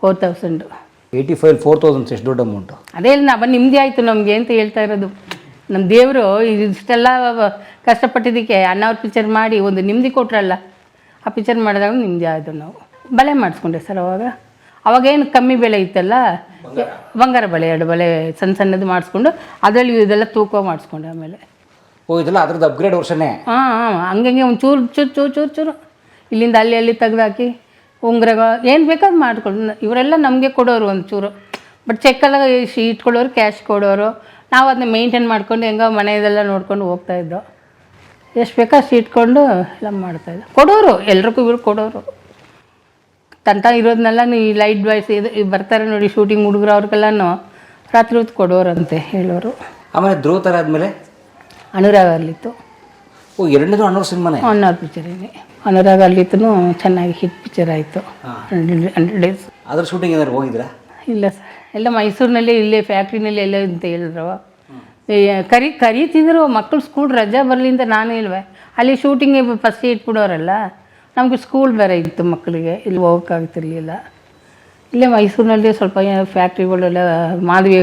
4000. 4000 ಎಷ್ಟು ದೊಡ್ಡ ಅಮೌಂಟು. ಅದೇ ನಾವು ನೆಮ್ಮದಿ ಆಯಿತು ನಮಗೆ ಅಂತ ಹೇಳ್ತಾ ಇರೋದು. ನಮ್ಮ ದೇವರು ಇಷ್ಟೆಲ್ಲ ಕಷ್ಟಪಟ್ಟಿದ್ದಕ್ಕೆ ಅಣ್ಣವ್ರ ಪಿಕ್ಚರ್ ಮಾಡಿ ಒಂದು ನೆಮ್ಮದಿ ಕೊಟ್ರಲ್ಲ, ಆ ಪಿಕ್ಚರ್ ಮಾಡಿದಾಗ ನೆಮ್ಮದಿ ಆಯಿತು. ನಾವು ಬಳೆ ಮಾಡಿಸ್ಕೊಂಡೆ ಸರ್ ಅವಾಗೇನು ಕಮ್ಮಿ ಬೆಲೆ ಇತ್ತಲ್ಲ, ಬಂಗಾರ ಬಳೆ 2 ಬಳೆ ಸಣ್ಣದು ಮಾಡಿಸ್ಕೊಂಡು ಅದರಲ್ಲಿ ಇದೆಲ್ಲ ತೂಕ ಮಾಡಿಸ್ಕೊಂಡೆ. ಆಮೇಲೆ ಇದೆಲ್ಲ ಅದ್ರದ್ದು ಅಪ್ಗ್ರೇಡ್ ವರ್ಷನೇ. ಹಂಗೆ ಒಂದು ಚೂರು ಇಲ್ಲಿಂದ ಅಲ್ಲಿ ತೆಗ್ದಾಕಿ ಉಂಗ್ರಗಳು ಏನು ಬೇಕಾದ್ರು ಮಾಡ್ಕೊಂಡು ಇವರೆಲ್ಲ ನಮಗೆ ಕೊಡೋರು ಒಂಚೂರು. ಬಟ್ ಚೆಕ್ಕೆಲ್ಲ ಇಟ್ಕೊಳ್ಳೋರು, ಕ್ಯಾಶ್ ಕೊಡೋರು. ನಾವು ಅದನ್ನ ಮೇಂಟೈನ್ ಮಾಡ್ಕೊಂಡು ಹೆಂಗೋ ಮನೆಯದೆಲ್ಲ ನೋಡ್ಕೊಂಡು ಹೋಗ್ತಾಯಿದ್ದೋ. ಎಷ್ಟು ಬೇಕೋ ಅಷ್ಟು ಇಟ್ಕೊಂಡು ಎಲ್ಲ ಮಾಡ್ತಾಯಿದ್ದೋ. ಕೊಡೋರು ಎಲ್ರಿಗೂ ಇವರು ಕೊಡೋರು. ತಂತ ಇರೋದನ್ನೆಲ್ಲ ಈ ಲೈಟ್ ಬಾಯ್ಸ್ ಇದು ಬರ್ತಾರೆ ನೋಡಿ ಶೂಟಿಂಗ್ ಹುಡುಗರು, ಅವ್ರಿಗೆಲ್ಲನೂ ರಾತ್ರಿ ಹೊತ್ತು ಕೊಡೋರಂತೆ ಹೇಳೋರು. ಆಮೇಲೆ ಧ್ರುವ ತಾರೆ ಆದಮೇಲೆ ಅನುರಾಗ್ ಅಲ್ಲಿತ್ತು. ಎರಡನೇದು ಅಣ್ಣವ್ರ ಸಿನಿಮಾನೇ? ಅಣ್ಣವ್ರ ಪಿಕ್ಚರೇನೆ. ಅನುರಾಗ್ ಅಲ್ಲಿತ್ತು, ಚೆನ್ನಾಗಿ ಹಿಟ್ ಪಿಕ್ಚರ್ ಆಯಿತು. 100 days. ಅದ್ರ ಶೂಟಿಂಗ್ ಏನಾದ್ರು ಹೋಗಿದ್ರಾ? ಇಲ್ಲ ಸರ್, ಎಲ್ಲ ಮೈಸೂರಿನಲ್ಲಿ ಇಲ್ಲೇ ಫ್ಯಾಕ್ಟ್ರಿನಲ್ಲಿ ಎಲ್ಲ ಅಂತ ಹೇಳಿದ್ರು. ಕರೀತಿದ್ರು ಮಕ್ಕಳು ಸ್ಕೂಲ್ ರಜಾ ಬರಲಿ ಅಂತ. ನಾನು ಇಲ್ವೇ ಅಲ್ಲಿ ಶೂಟಿಂಗ್ಗೆ ಫಸ್ಟ್ ಇಟ್ಬಿಡೋರಲ್ಲ, ನಮಗೆ ಸ್ಕೂಲ್ ಬೇರೆ ಇತ್ತು ಮಕ್ಕಳಿಗೆ, ಇಲ್ಲಿ ಹೋಗೋಕ್ಕಾಗ್ತಿರ್ಲಿಲ್ಲ. ಇಲ್ಲೇ ಮೈಸೂರಿನಲ್ಲಿ ಸ್ವಲ್ಪ ಫ್ಯಾಕ್ಟ್ರಿಗಳೆಲ್ಲ ಮಾಧವಿ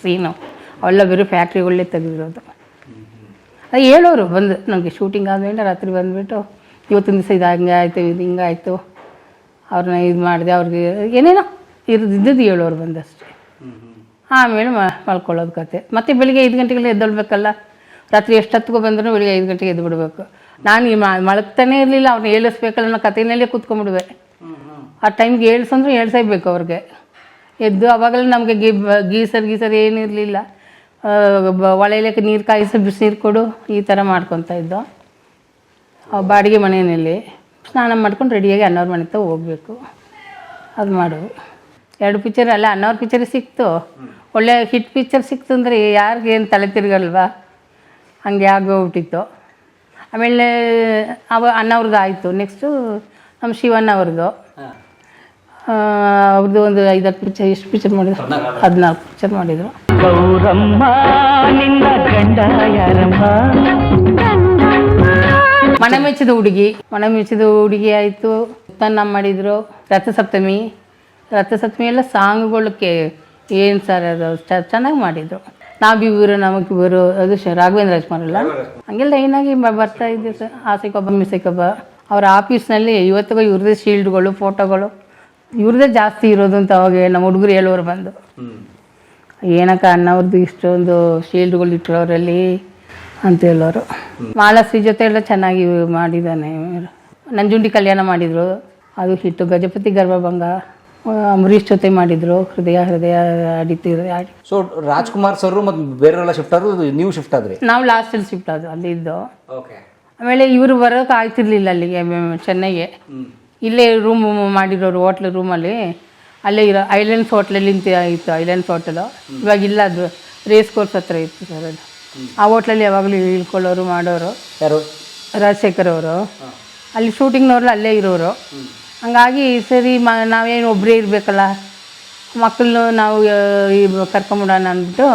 ಸೀನು ಅವೆಲ್ಲ ಬೇರೆ ಫ್ಯಾಕ್ಟ್ರಿಗಳಲ್ಲೇ ತೆಗೆದಿರೋದು. ಅದು ಹೇಳೋರು ಬಂದು ನನಗೆ ಶೂಟಿಂಗ್ ಆದಮೇಲೆ ರಾತ್ರಿ ಬಂದುಬಿಟ್ಟು ಇವತ್ತಿನ ದಿವಸ ಇದು ಹಂಗೆ ಆಯಿತು, ಇದು ಹಿಂಗಾಯಿತು, ಅವ್ರನ್ನ ಇದು ಮಾಡಿದೆ, ಅವ್ರಿಗೆ ಏನೇನೋ ಇದ್ದಿದ್ದು 7 ಬಂದಷ್ಟೇ. ಆಮೇಲೆ ಮಲ್ಕೊಳ್ಳೋದು ಕತೆ. ಮತ್ತು ಬೆಳಿಗ್ಗೆ 5 ಗಂಟೆಗೆಲ್ಲ ಎದ್ದೊಳ್ಬೇಕಲ್ಲ. ರಾತ್ರಿ ಎಷ್ಟೊತ್ತಿಗೂ ಬಂದರೂ ಬೆಳಿಗ್ಗೆ 5 ಗಂಟೆಗೆ ಎದ್ದು ಬಿಡಬೇಕು. ನಾನು ಮಲಗ್ತಾನೇ ಇರಲಿಲ್ಲ, ಅವ್ರನ್ನ ಏಳಿಸ್ಬೇಕಲ್ಲ ಅನ್ನೋ ಕಥೆಯಲ್ಲೇ ಕೂತ್ಕೊಂಡ್ಬಿಡುವೆ. ಆ ಟೈಮ್ಗೆ ಏಳ್ಸಂದ್ರೆ ಏಳ್ಸೇಬೇಕು ಅವ್ರಿಗೆ. ಎದ್ದು ಅವಾಗಲೇ ನಮಗೆ ಗೀಸರ್ ಏನಿರಲಿಲ್ಲ. ಒಲೆಯಕ್ಕೆ ನೀರು ಕಾಯಿಸಿ ಬಿಸಿನೀರು ಕೊಡು, ಈ ಥರ ಮಾಡ್ಕೊತಾ ಇದ್ದೋ. ಬಾಡಿಗೆ ಮನೆಯಲ್ಲಿ ಸ್ನಾನ ಮಾಡ್ಕೊಂಡು ರೆಡಿಯಾಗಿ ಅಣ್ಣವ್ರ ಮನೆ ಹತ್ರ ಹೋಗಬೇಕು. ಅದು ಮಾಡು. 2 ಪಿಕ್ಚರ್ ಅಲ್ಲ, ಅಣ್ಣವ್ರ ಪಿಕ್ಚರ್ ಸಿಕ್ತು. ಒಳ್ಳೆ ಹಿಟ್ ಪಿಕ್ಚರ್ ಸಿಕ್ತು ಅಂದರೆ ಯಾರಿಗೇನು ತಲೆ ತಿರುಗಲ್ವಾ, ಹಂಗೆ ಆಗೋಗ್ಬಿಟ್ಟಿತ್ತು. ಆಮೇಲೆ ಅಣ್ಣವ್ರದ್ದು ಆಯಿತು. ನೆಕ್ಸ್ಟು ನಮ್ಮ ಶಿವಣ್ಣ ಅವ್ರದ್ದು. ಅವ್ರದ್ದು ಒಂದು 5-10 ಪಿಕ್ಚರ್. ಎಷ್ಟು ಪಿಕ್ಚರ್ ಮಾಡಿದ್ರು? 14 ಪಿಕ್ಚರ್ ಮಾಡಿದರು. ಗೌರಮ್ಮ ನಿನ್ನ ಗಂಡ ಯಾರಮ್ಮ? ಮನೆ ಮೆಚ್ಚಿದ ಹುಡುಗಿ ಆಯಿತು. ತನ್ನ ಮಾಡಿದರು. ರಥಸಪ್ತಮಿ ಎಲ್ಲ ಸಾಂಗ್ಗಳಕ್ಕೆ ಏನು ಸರ್ ಅದು ಚೆನ್ನಾಗಿ ಮಾಡಿದರು. ನಾವಿವರು ನಮಗಿವರು, ಅದು ರಾಘವೇಂದ್ರ ರಾಜ್ಕುಮಾರ್ ಅಲ್ಲ, ಹಂಗೆಲ್ಲ ಏನಾಗಿ ಬರ್ತಾ ಇದ್ದೆ ಸರ್. ಆಸೆಗೊಬ್ಬ ಮಿಸೆಗೊಬ್ಬ. ಅವ್ರ ಆಫೀಸ್ನಲ್ಲಿ ಇವತ್ತಿಗೂ ಇವ್ರದ್ದೇ ಶೀಲ್ಡ್ಗಳು, ಫೋಟೋಗಳು ಇವ್ರದ್ದೇ ಜಾಸ್ತಿ ಇರೋದು ಅಂತ ಅವಾಗ ನಮ್ಮ ಹುಡುಗರು ಹೇಳೋರು ಬಂದು. ಏನಕ್ಕ ಅಣ್ಣವ್ರದ್ದು ಇಷ್ಟೊಂದು ಶೀಲ್ಡ್ಗಳು ಇಟ್ಟಿರೋರಲ್ಲಿ ಅಂತ ಹೇಳೋರು. ಮಾಲಾಶ್ರೀ ಜೊತೆ ಎಲ್ಲ ಚೆನ್ನಾಗಿ ಮಾಡಿದ್ದಾನೆ. ನಂಜುಂಡಿ ಕಲ್ಯಾಣ ಮಾಡಿದರು, ಅದು ಹಿಟ್ಟು. ಗಜಪತಿ ಗರ್ಭಭಂಗ ಅಂಬರೀಷ್ ಜೊತೆ ಮಾಡಿದರು. ಹೃದಯ ಆಡಿತಿದ್ರು. ಸೊ ರಾಜ್ಕುಮಾರ್ ಸರ್ ಮತ್ತು ಬೇರೆಯವರೆಲ್ಲ ಶಿಫ್ಟ್ ಆದ್ರು, ನೀವು ಶಿಫ್ಟ್ ಆದ್ರಿ? ನಾವು ಲಾಸ್ಟಲ್ಲಿ ಶಿಫ್ಟ್ ಆದ್ವು, ಅಲ್ಲಿ ಇದ್ದು. ಆಮೇಲೆ ಇವರು ಬರೋಕೆ ಆಯ್ತಿರ್ಲಿಲ್ಲ ಅಲ್ಲಿಗೆ, ಚೆನ್ನೈಗೆ. ಇಲ್ಲೇ ರೂಮ್ ಮಾಡಿರೋರು ಹೋಟ್ಲ್ ರೂಮಲ್ಲಿ. ಅಲ್ಲೇ ಇರೋ ಐಲ್ಯಾಂಡ್ಸ್ ಹೋಟ್ಲಲ್ಲಿ ಇತ್ತು. ಐಲ್ಯಾಂಡ್ಸ್ ಹೋಟೆಲು ಇವಾಗ ಇಲ್ಲ, ಅದು ರೇಸ್ ಕೋರ್ಸ್ ಹತ್ರ ಇತ್ತು ಸರ್ ಅದು. ಆ ಹೋಟ್ಲಲ್ಲಿ ಯಾವಾಗಲೂ ಇಳ್ಕೊಳ್ಳೋರು ಮಾಡೋರು. ಯಾರು? ರಾಜಶೇಖರ್ ಅವರು. ಅಲ್ಲಿ ಶೂಟಿಂಗ್ನವ್ರು ಅಲ್ಲೇ ಇರೋರು. ಹಂಗಾಗಿ ಸರಿ ನಾವೇನು ಒಬ್ಬರೇ ಇರಬೇಕಲ್ಲ, ಮಕ್ಕಳನ್ನು ನಾವು ಕರ್ಕೊಂಬಿಡೋಣ ಅಂದ್ಬಿಟ್ಟು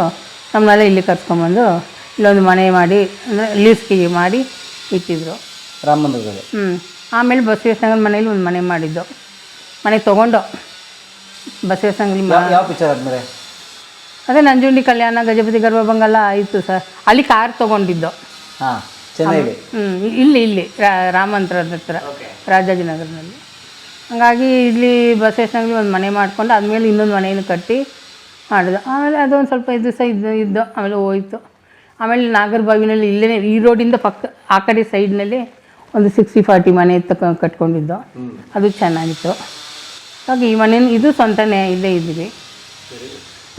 ನಮ್ಮನ್ನೆಲ್ಲ ಇಲ್ಲಿ ಕರ್ಕೊಂಬಂದು ಇಲ್ಲೊಂದು ಮನೆ ಮಾಡಿ, ಅಂದರೆ ಲೀಸ್ಗೆ ಮಾಡಿ ಇಟ್ಟಿದ್ರು ರಾಮ ಮಂದಿರದಲ್ಲಿ. ಆಮೇಲೆ ಬಸವೇಶ್ವರ ಮನೇಲಿ ಒಂದು ಮನೆ ಮಾಡಿದ್ದು. ಮನೆ ತೊಗೊಂಡು ಬಸವೇಶ್ವರ ಯಾವ ಪಿಕ್ಚರ್ ಆದಮೇಲೆ? ಅದೇ ನಂಜುಂಡಿ ಕಲ್ಯಾಣ, ಗಜಪತಿ ಗರ್ಭಭಂಗ ಎಲ್ಲ ಆಯಿತು ಸರ್. ಅಲ್ಲಿ ಕಾರ್ ತೊಗೊಂಡಿದ್ದು. ಹಾಂ, ಚೆನ್ನೈಲಿ. ಇಲ್ಲಿ ರಾಮಂತರದ ಹತ್ರ, ರಾಜಾಜಿನಗರದಲ್ಲಿ. ಹಾಗಾಗಿ ಇಲ್ಲಿ ಬಸವೇಶ್ವರಲ್ಲಿ ಒಂದು ಮನೆ ಮಾಡ್ಕೊಂಡು ಆದಮೇಲೆ ಇನ್ನೊಂದು ಮನೆಯನ್ನು ಕಟ್ಟಿ ಮಾಡಿದ್ದು. ಆಮೇಲೆ ಅದೊಂದು ಸ್ವಲ್ಪ ದಿವಸ ಇದ್ದು ಆಮೇಲೆ ಹೋಯ್ತು. ಆಮೇಲೆ ನಾಗರಬಾವಿನಲ್ಲಿ ಇಲ್ಲೇ ಈ ರೋಡಿಂದ ಪಕ್ಕ ಆ ಕಡೆ ಸೈಡ್ನಲ್ಲಿ ಒಂದು 60-40 ಮನೆ ಕಟ್ಕೊಂಡಿದ್ದು. ಅದು ಚೆನ್ನಾಗಿತ್ತು. ಹಾಗಾಗಿ ಈ ಮನೆ ಇದು ಸ್ವಂತನೇ, ಇಲ್ಲೇ ಇದ್ದೀವಿ.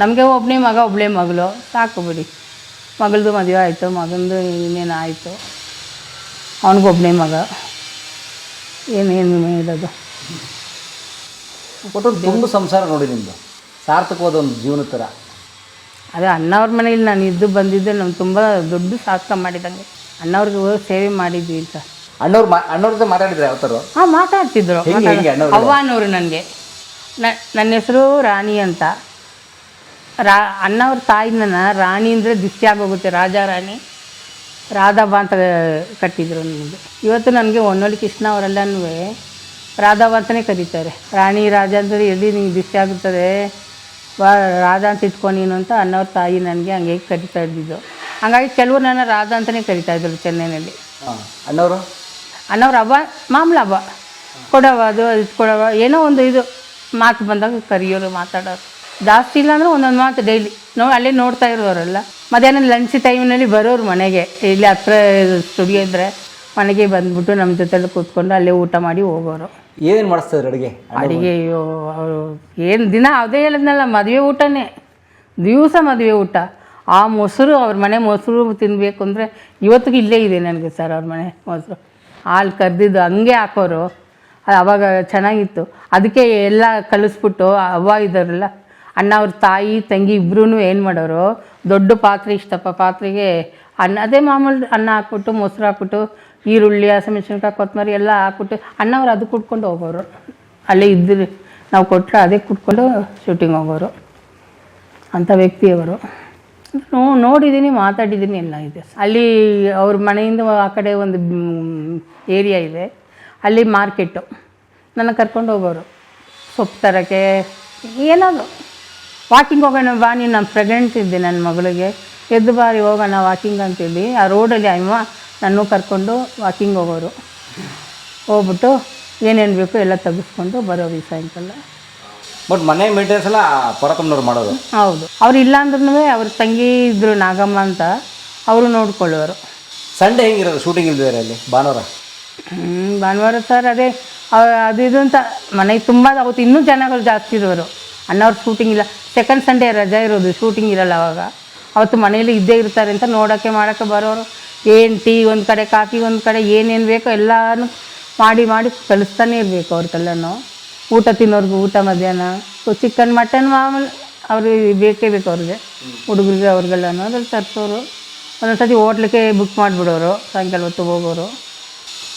ನಮಗೆ ಒಬ್ಬನೇ ಮಗ, ಒಬ್ಬಳೇ ಮಗಳು, ಸಾಕು ಬಿಡಿ. ಮಗಳದು ಮದುವೆ ಆಯಿತು, ಮಗಂದು ಇನ್ನೇನು ಆಯಿತು. ಅವನಿಗೊಬ್ಬನೇ ಮಗ, ಏನೇನು ಇರೋದು. ಒಟ್ಟು ತುಂಬ ಸಂಸಾರ ನೋಡಿ ನಿಮ್ಮದು, ಸಾರ್ಥಕವಾದ ಒಂದು ಜೀವನ ಥರ. ಅದೇ ಅಣ್ಣವ್ರ ಮನೇಲಿ ನಾನು ಬಂದಿದ್ದೆ ನಮ್ಗೆ ತುಂಬ ದೊಡ್ಡ ಸಾರ್ಥಕ ಮಾಡಿದಂಗೆ. ಅಣ್ಣವ್ರಿಗೆ ಸೇವೆ ಮಾಡಿದ್ವಿ ಅಂತ. ಅಣ್ಣವ್ರ ಜೊತೆ ಮಾತಾಡಿದ್ರೆ ಯಾವ ಥರ? ಹಾಂ, ಮಾತಾಡ್ತಿದ್ರು. ಅವ್ವ ಅನ್ನೋರು ನನಗೆ. ನನ್ನ ಹೆಸರು ರಾಣಿ ಅಂತ. ಅಣ್ಣವ್ರ ತಾಯಿನ ರಾಣಿ ಅಂದರೆ ದಿಷ್ಟಿ ಆಗೋಗುತ್ತೆ. ರಾಜಾರಾಣಿ ರಾಧಾಬಾ ಅಂತ ಕಟ್ಟಿದ್ರು ನನಗೆ. ಇವತ್ತು ನನಗೆ ಹೊನ್ನೊಳ್ಳಿ ಕೃಷ್ಣ ಅವರೆಲ್ಲನೂ ರಾಧಾಬಾ ಅಂತಲೇ ಕರೀತಾರೆ. ರಾಣಿ ರಾಜ ಅಂದರೆ ಎಲ್ಲಿ ನಿಂಗೆ ದಿಷ್ಟಿ ಆಗುತ್ತದೆ, ರಾಧಾ ಅಂತ ಇಟ್ಕೊ ನೀನು ಅಂತ ಅಣ್ಣವ್ರ ತಾಯಿ ನನಗೆ ಹಂಗೆ ಕರಿತಾ ಇದ್ದಿದ್ದು. ಹಾಗಾಗಿ ಕೆಲವರು ನನ್ನ ರಾಧಾ ಅಂತಲೇ ಕರಿತಾಯಿದ್ರು ಚೆನ್ನೈನಲ್ಲಿ. ಅಣ್ಣವ್ರ ಹಬ್ಬ ಮಾಮೂಲು ಹಬ್ಬ ಕೊಡವ, ಅದು ಕೊಡವ, ಏನೋ ಒಂದು ಇದು ಮಾತು ಬಂದಾಗ ಕರಿಯೋರು, ಮಾತಾಡೋರು ಜಾಸ್ತಿ ಇಲ್ಲ ಅಂದರೆ ಒಂದೊಂದು ಮಾತು ಡೈಲಿ ಅಲ್ಲೇ ನೋಡ್ತಾ ಇರೋರಲ್ಲ. ಮಧ್ಯಾಹ್ನ ಲಂಚ್ ಟೈಮ್ನಲ್ಲಿ ಬರೋರು ಮನೆಗೆ. ಇಲ್ಲಿ ಹತ್ರ ಸ್ಟುಡಿಯೋ ಇದ್ದರೆ ಮನೆಗೆ ಬಂದ್ಬಿಟ್ಟು ನಮ್ಮ ಜೊತೆಲ್ಲ ಕೂತ್ಕೊಂಡು ಅಲ್ಲೇ ಊಟ ಮಾಡಿ ಹೋಗೋರು. ಏನೇನು ಮಾಡಿಸ್ತಾರೆ ಅಡುಗೆ? ಅಡುಗೆಯೋ ಅವರು ಏನು ದಿನ ಅದೇ ಹೇಳಿದ್ನಲ್ಲ, ಮದುವೆ ಊಟನೇ, ದಿವಸ ಮದುವೆ ಊಟ. ಆ ಮೊಸರು, ಅವ್ರ ಮನೆ ಮೊಸರು ತಿನ್ನಬೇಕು ಅಂದರೆ ಇವತ್ತಿಗೂ ಇಲ್ಲೇ ಇದೆ ನನಗೆ ಸರ್ ಅವ್ರ ಮನೆ ಮೊಸರು. ಹಾಲು ಕರೆದಿದ್ದು ಹಂಗೆ ಹಾಕೋರು. ಅವಾಗ ಚೆನ್ನಾಗಿತ್ತು. ಅದಕ್ಕೆ ಎಲ್ಲ ಕಲಿಸ್ಬಿಟ್ಟು ಅವ್ವ ಇದ್ದಾರಲ್ಲ, ಅಣ್ಣ ಅವ್ರ ತಾಯಿ ತಂಗಿ ಇಬ್ಬರೂ ಏನು ಮಾಡೋರು, ದೊಡ್ಡ ಪಾತ್ರೆ, ಇಷ್ಟಪ್ಪ ಪಾತ್ರೆಗೆ ಅದೇ ಮಾಮೂಲು ಅನ್ನ ಹಾಕ್ಬಿಟ್ಟು, ಮೊಸರು ಹಾಕ್ಬಿಟ್ಟು, ಈರುಳ್ಳಿ, ಹಸಿಮೆಣಸಿನ್ಕಾಯಿ, ಕೊತ್ತಂಬರಿ ಎಲ್ಲ ಹಾಕ್ಬಿಟ್ಟು ಅಣ್ಣವ್ರು ಅದು ಕುಟ್ಕೊಂಡು ಹೋಗೋರು. ಅಲ್ಲೇ ಇದ್ದರು, ನಾವು ಕೊಟ್ಟರೆ ಅದೇ ಕುಟ್ಕೊಂಡು ಶೂಟಿಂಗ್ ಹೋಗೋರು. ಅಂಥ ವ್ಯಕ್ತಿಯವರು. ನೋಡಿದ್ದೀನಿ, ಮಾತಾಡಿದ್ದೀನಿ, ಎಲ್ಲ ಇದೆ. ಅಲ್ಲಿ ಅವ್ರ ಮನೆಯಿಂದ ಆ ಕಡೆ ಒಂದು ಏರಿಯಾ ಇದೆ, ಅಲ್ಲಿ ಮಾರ್ಕೆಟು. ನನ್ನ ಕರ್ಕೊಂಡು ಹೋಗೋರು ಸೊಪ್ಪು ತರೋಕ್ಕೆ, ಏನಾದ್ರು ವಾಕಿಂಗ್ ಹೋಗೋಣ ಬಾ, ನೀನು ನಾನು ಪ್ರೆಗ್ನೆಂಟ್ ಇದ್ದೆ, ನನ್ನ ಮಗಳಿಗೆ ಎದ್ದು ಬಾರಿ ಹೋಗೋಣ ವಾಕಿಂಗ್ ಅಂತೇಳಿ ಆ ರೋಡಲ್ಲಿ ಅಮ್ಮ ನನ್ನೂ ಕರ್ಕೊಂಡು ವಾಕಿಂಗ್ ಹೋಗೋರು. ಹೋಗ್ಬಿಟ್ಟು ಏನೇನು ಬೇಕು ಎಲ್ಲ ತೆಗೆಸ್ಕೊಂಡು ಬರೋರು ಸಾಯಂಕಾಲ. ಬಟ್ ಮನೆ ಮೇಂಟೆನೆನ್ಸ್ ಎಲ್ಲ ಪರತಮ್ಮನವ್ರು ಮಾಡೋರು. ಹೌದು, ಅವ್ರು ಇಲ್ಲ ಅಂದ್ರೂ ಅವ್ರ ತಂಗಿ ಇದ್ರು ನಾಗಮ್ಮ ಅಂತ, ಅವರು ನೋಡ್ಕೊಳ್ಳೋರು. ಸಂಡೇ ಹೆಂಗಿರೋದು ಶೂಟಿಂಗ್ ಇಲ್ದಿದ್ದಾರೆ ಅಲ್ಲಿ ಭಾನುವಾರ? ಭಾನುವಾರ ಸರ್ ಅದೇ ಅದು ಇದು ಅಂತ ಮನೆಗೆ ತುಂಬ ಅವತ್ತು ಇನ್ನೂ ಜನಗಳು ಜಾಸ್ತಿ ಇರೋರು. ಅಣ್ಣವ್ರ ಶೂಟಿಂಗ್ ಇಲ್ಲ, ಸೆಕೆಂಡ್ ಸಂಡೇ ರಜಾ ಇರೋದು, ಶೂಟಿಂಗ್ ಇರಲ್ಲ ಅವಾಗ. ಅವತ್ತು ಮನೇಲಿ ಇದ್ದೇ ಇರ್ತಾರೆ ಅಂತ ನೋಡೋಕ್ಕೆ ಮಾಡೋಕ್ಕೆ ಬರೋರು. ಏನು ಟೀ ಒಂದು ಕಡೆ, ಕಾಫಿ ಒಂದು ಕಡೆ, ಏನೇನು ಬೇಕೋ ಎಲ್ಲನೂ ಮಾಡಿ ಮಾಡಿ ಕಲಿಸ್ತಾನೆ ಇರಬೇಕು ಅವ್ರಿಗೆಲ್ಲನೂ. ಊಟ ತಿನ್ನೋರ್ಗು ಊಟ ಮಧ್ಯಾಹ್ನ ಚಿಕನ್ ಮಟನ್ ಮಾಮೂಲಿ ಅವ್ರಿಗೆ ಬೇಕೇ ಬೇಕು ಅವ್ರಿಗೆ, ಹುಡುಗರಿಗೆ ಅವ್ರಿಗೆಲ್ಲನೂ ಅದ್ರಲ್ಲಿ ತರಿಸೋರು. ಒಂದೊಂದು ಸತಿ ಹೋಟ್ಲಿಗೆ ಬುಕ್ ಮಾಡಿಬಿಡೋರು, ಸಾಯಂಕಾಲ ಹೊತ್ತು ಹೋಗೋರು.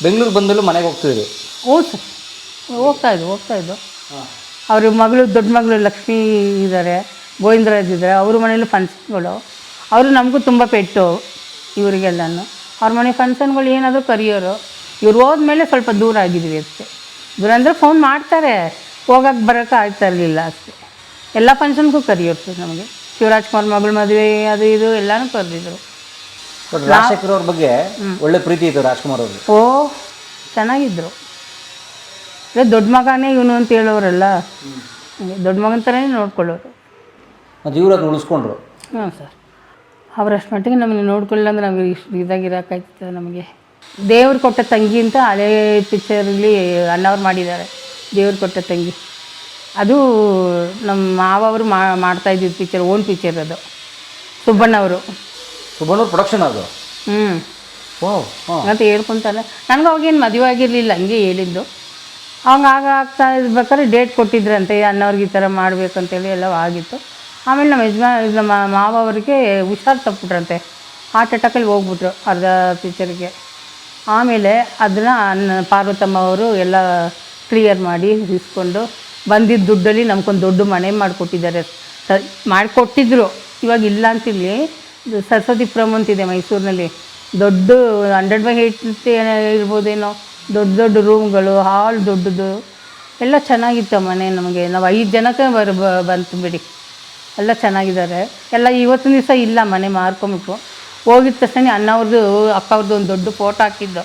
ಬೆಂಗಳೂರು ಬಂದಲ್ಲೂ ಮನೆಗೆ ಹೋಗ್ತಿದ್ರಿ? ಹೌದು ಸರ್, ಹೋಗ್ತಾಯಿದ್ದು. ಅವ್ರ ಮಗಳು, ದೊಡ್ಡ ಮಗಳು ಲಕ್ಷ್ಮೀ ಇದ್ದಾರೆ, ಗೋವಿಂದರಾಜ್ ಇದ್ದಾರೆ, ಅವ್ರ ಮನೇಲಿ ಫಂಕ್ಷನ್ಗಳು. ಅವರು ನಮಗೂ ತುಂಬ ಪೆಟ್ಟು ಇವರಿಗೆಲ್ಲನೂ. ಅವ್ರ ಮನೆ ಫಂಕ್ಷನ್ಗಳು ಏನಾದರೂ ಕರೆಯೋರು. ಇವ್ರು ಹೋದ್ಮೇಲೆ ಸ್ವಲ್ಪ ದೂರ ಆಗಿದ್ವಿ ಅಷ್ಟೇ. ದೂರ ಅಂದರೆ ಫೋನ್ ಮಾಡ್ತಾರೆ, ಹೋಗೋಕ್ಕೆ ಬರೋಕ್ಕೆ ಆಗ್ತಾ ಇರಲಿಲ್ಲ ಅಷ್ಟೇ. ಎಲ್ಲ ಫಂಕ್ಷನ್ಗೂ ಕರೆಯೋರು ಸರ್ ನಮಗೆ. ಶಿವರಾಜ್ಕುಮಾರ್ ಮಗಳ ಮದುವೆ ಅದು ಇದು ಎಲ್ಲನೂ ಕರೆದಿದ್ರು. ರಾಜಶೇಖರ್ ಅವ್ರ ಬಗ್ಗೆ ಒಳ್ಳೆ ಪ್ರೀತಿ ಇತ್ತು ರಾಜ್ಕುಮಾರ್ ಅವ್ರಿಗೆ. ಓ ಚೆನ್ನಾಗಿದ್ದರು. ಅದೇ ದೊಡ್ಡ ಮಗನೇ ಇವನು ಅಂತ ಹೇಳೋರಲ್ಲ, ದೊಡ್ಡ ಮಗನ ಥರನೇ ನೋಡ್ಕೊಳ್ಳೋರು. ಮತ್ತು ಇವರು ಅದನ್ನ ಉಳಿಸ್ಕೊಂಡ್ರು. ಹಾಂ ಸರ್, ಅವರಷ್ಟು ಮಟ್ಟಿಗೆ ನಮಗೆ ನೋಡ್ಕೊಳ್ಳಿಲ್ಲ ಅಂದರೆ ನಮಗೆ ಇಷ್ಟು ಇದಾಗಿರೋಕ್ಕಾಯ್ತದೆ. ನಮಗೆ ದೇವ್ರು ಕೊಟ್ಟ ತಂಗಿ ಅಂತ ಹಳೇ ಪಿಕ್ಚರಲ್ಲಿ ಅಣ್ಣವ್ರು ಮಾಡಿದ್ದಾರೆ, ದೇವ್ರು ಕೊಟ್ಟ ತಂಗಿ. ಅದು ನಮ್ಮ ಮಾವವರು ಮಾಡ್ತಾಯಿದ್ದಿದ್ದು ಪಿಕ್ಚರ್, ಓನ್ ಪಿಕ್ಚರ್ ಅದು. ಸುಬ್ಬಣ್ಣವರು ಪ್ರೊಡಕ್ಷನ್ ಅದು. ಅಂತ ಹೇಳ್ಕೊತಾರೆ. ನನಗೂ ಅವಾಗೇನು ಮದುವೆ ಆಗಿರಲಿಲ್ಲ, ಹಂಗೆ ಹೇಳಿದ್ದು. ಅವಾಗ ಆಗ್ತಾ ಇರ್ಬೇಕಾದ್ರೆ ಡೇಟ್ ಕೊಟ್ಟಿದ್ರಂತೆ, ಅಣ್ಣವ್ರಿಗೆ ಈ ಥರ ಮಾಡಬೇಕಂತೇಳಿ ಎಲ್ಲ ಆಗಿತ್ತು. ಆಮೇಲೆ ನಮ್ಮ ಮಾವ ಅವರಿಗೆ ಹುಷಾರು ತಪ್ಪಿಬಿಟ್ರಂತೆ, ಹಾರ್ಟ್ ಅಟ್ಯಾಕಲ್ಲಿ ಹೋಗ್ಬಿಟ್ರು ಅರ್ಧ ಪಿಕ್ಚರ್ಗೆ. ಆಮೇಲೆ ಅದನ್ನು ಪಾರ್ವತಮ್ಮ ಅವರು ಎಲ್ಲ ಕ್ಲಿಯರ್ ಮಾಡಿ ಇಸ್ಕೊಂಡು ಬಂದಿದ್ದ ದುಡ್ಡಲ್ಲಿ ನಮ್ಗೊಂದು ದೊಡ್ಡ ಮನೆ ಮಾಡಿಕೊಟ್ಟಿದ್ದಾರೆ. ಮಾಡಿಕೊಟ್ಟಿದ್ರು, ಇವಾಗ ಇಲ್ಲ ಅಂತಿರಲಿ. ಸರಸ್ವತಿಪುರಂ ಅಂತಿದೆ ಮೈಸೂರಿನಲ್ಲಿ, ದೊಡ್ಡ 100/8 ಇರ್ಬೋದೇನೋ, ದೊಡ್ಡ ರೂಮ್ಗಳು, ಹಾಲ್ ದೊಡ್ಡದು ಎಲ್ಲ ಚೆನ್ನಾಗಿತ್ತು ಮನೆ. ನಮಗೆ ನಾವು 5 ಜನಕ್ಕೆ ಬಂತು ಬಿಡಿ, ಎಲ್ಲ ಚೆನ್ನಾಗಿದ್ದಾರೆ. ಎಲ್ಲ ಇವತ್ತಿನ ದಿವಸ ಇಲ್ಲ, ಮನೆ ಮಾರ್ಕೊಂಬಿಟ್ರು. ಹೋಗಿದ ತಕ್ಷಣ ಅಣ್ಣವ್ರದ್ದು ಅಕ್ಕ ಅವ್ರದ್ದು ಒಂದು ದೊಡ್ಡ ಫೋಟೋ ಹಾಕಿದ್ದು.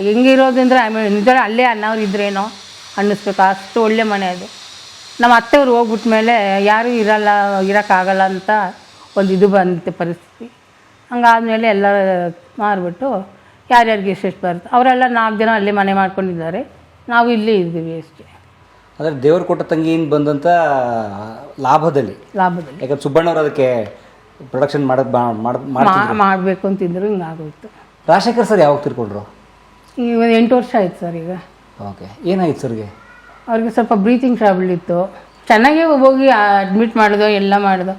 ಹೆಂಗಿರೋದಂದರೆ ಆಮೇಲೆ ನಿಜ ಅಲ್ಲೇ ಅಣ್ಣವ್ರು ಇದ್ರೇನೋ ಅನ್ನಿಸ್ಬೇಕು, ಅಷ್ಟು ಒಳ್ಳೆ ಮನೆ ಅದು. ನಮ್ಮ ಅತ್ತೆಯವ್ರು ಹೋಗ್ಬಿಟ್ಮೇಲೆ ಯಾರೂ ಇರೋಕ್ಕಾಗಲ್ಲ ಅಂತ ಒಂದು ಇದು ಬಂದಿತ್ತು ಪರಿಸ್ಥಿತಿ. ಹಂಗಾದ್ಮೇಲೆ ಎಲ್ಲ ಮಾರಿಬಿಟ್ಟು ಯಾರ್ಯಾರಿಗೆ ಎಷ್ಟೆಷ್ಟು ಬರುತ್ತೆ ಅವರೆಲ್ಲ 4 ಜನ ಅಲ್ಲೇ ಮನೆ ಮಾಡ್ಕೊಂಡಿದ್ದಾರೆ, ನಾವು ಇಲ್ಲಿ ಇದ್ದೀವಿ ಅಷ್ಟೇ. ಆದರೆ ದೇವ್ರು ಕೊಟ್ಟ ತಂಗಿಯಿಂದ ಬಂದಂಥ ಲಾಭದಲ್ಲಿ ಯಾಕಂದ್ರೆ ಸುಬ್ಬಣ್ಣವ್ರು ಅದಕ್ಕೆ ಪ್ರೊಡಕ್ಷನ್ ಮಾಡಬೇಕು ಅಂತಿದ್ರು, ಹಿಂಗಾಗೋಯ್ತು. ರಾಜಶೇಖರ್ ಸರ್ ಯಾವಾಗ ತಿರ್ಕೊಂಡ್ರು? ಈಗ 8 ವರ್ಷ ಆಯ್ತು ಸರ್. ಈಗ ಓಕೆ, ಏನಾಯ್ತು ಸರ್ಗೆ? ಅವ್ರಿಗೆ ಸ್ವಲ್ಪ ಬ್ರೀತಿಂಗ್ ಟ್ರಬಲ್ ಇತ್ತು. ಚೆನ್ನಾಗೇ ಹೋಗಿ ಅಡ್ಮಿಟ್ ಮಾಡಿದೋ ಎಲ್ಲ ಮಾಡಿದೋ,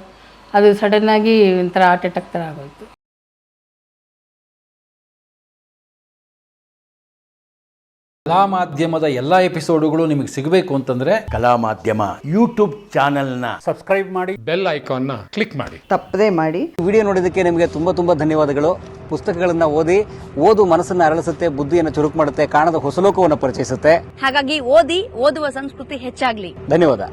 ಅದು ಸಡನ್ನಾಗಿ ಒಂಥರ ಹಾರ್ಟ್ ಅಟ್ಯಾಕ್ ಥರ ಆಗೋಯ್ತು. ಕಲಾ ಮಾಧ್ಯಮದ ಎಲ್ಲ ಎಪಿಸೋಡುಗಳು ನಿಮಗೆ ಸಿಗಬೇಕು ಅಂತಂದ್ರೆ ಕಲಾ ಮಾಧ್ಯಮ ಯೂಟ್ಯೂಬ್ ಚಾನೆಲ್ನ ಸಬ್ಸ್ಕ್ರೈಬ್ ಮಾಡಿ, ಬೆಲ್ ಐಕಾನ್ನ ಕ್ಲಿಕ್ ಮಾಡಿ, ತಪ್ಪದೇ ಮಾಡಿ. ವಿಡಿಯೋ ನೋಡಿದ್ದಕ್ಕೆ ನಿಮಗೆ ತುಂಬ ಧನ್ಯವಾದಗಳು. ಪುಸ್ತಕಗಳನ್ನು ಓದು ಮನಸ್ಸನ್ನು ಅರಳಿಸುತ್ತೆ, ಬುದ್ಧಿಯನ್ನು ಚುರುಕು ಮಾಡುತ್ತೆ, ಕಾಣದ ಹೊಸಲೋಕವನ್ನು ಪರಿಚಯಿಸುತ್ತೆ. ಹಾಗಾಗಿ ಓದುವ ಸಂಸ್ಕೃತಿ ಹೆಚ್ಚಾಗ್ಲಿ. ಧನ್ಯವಾದ.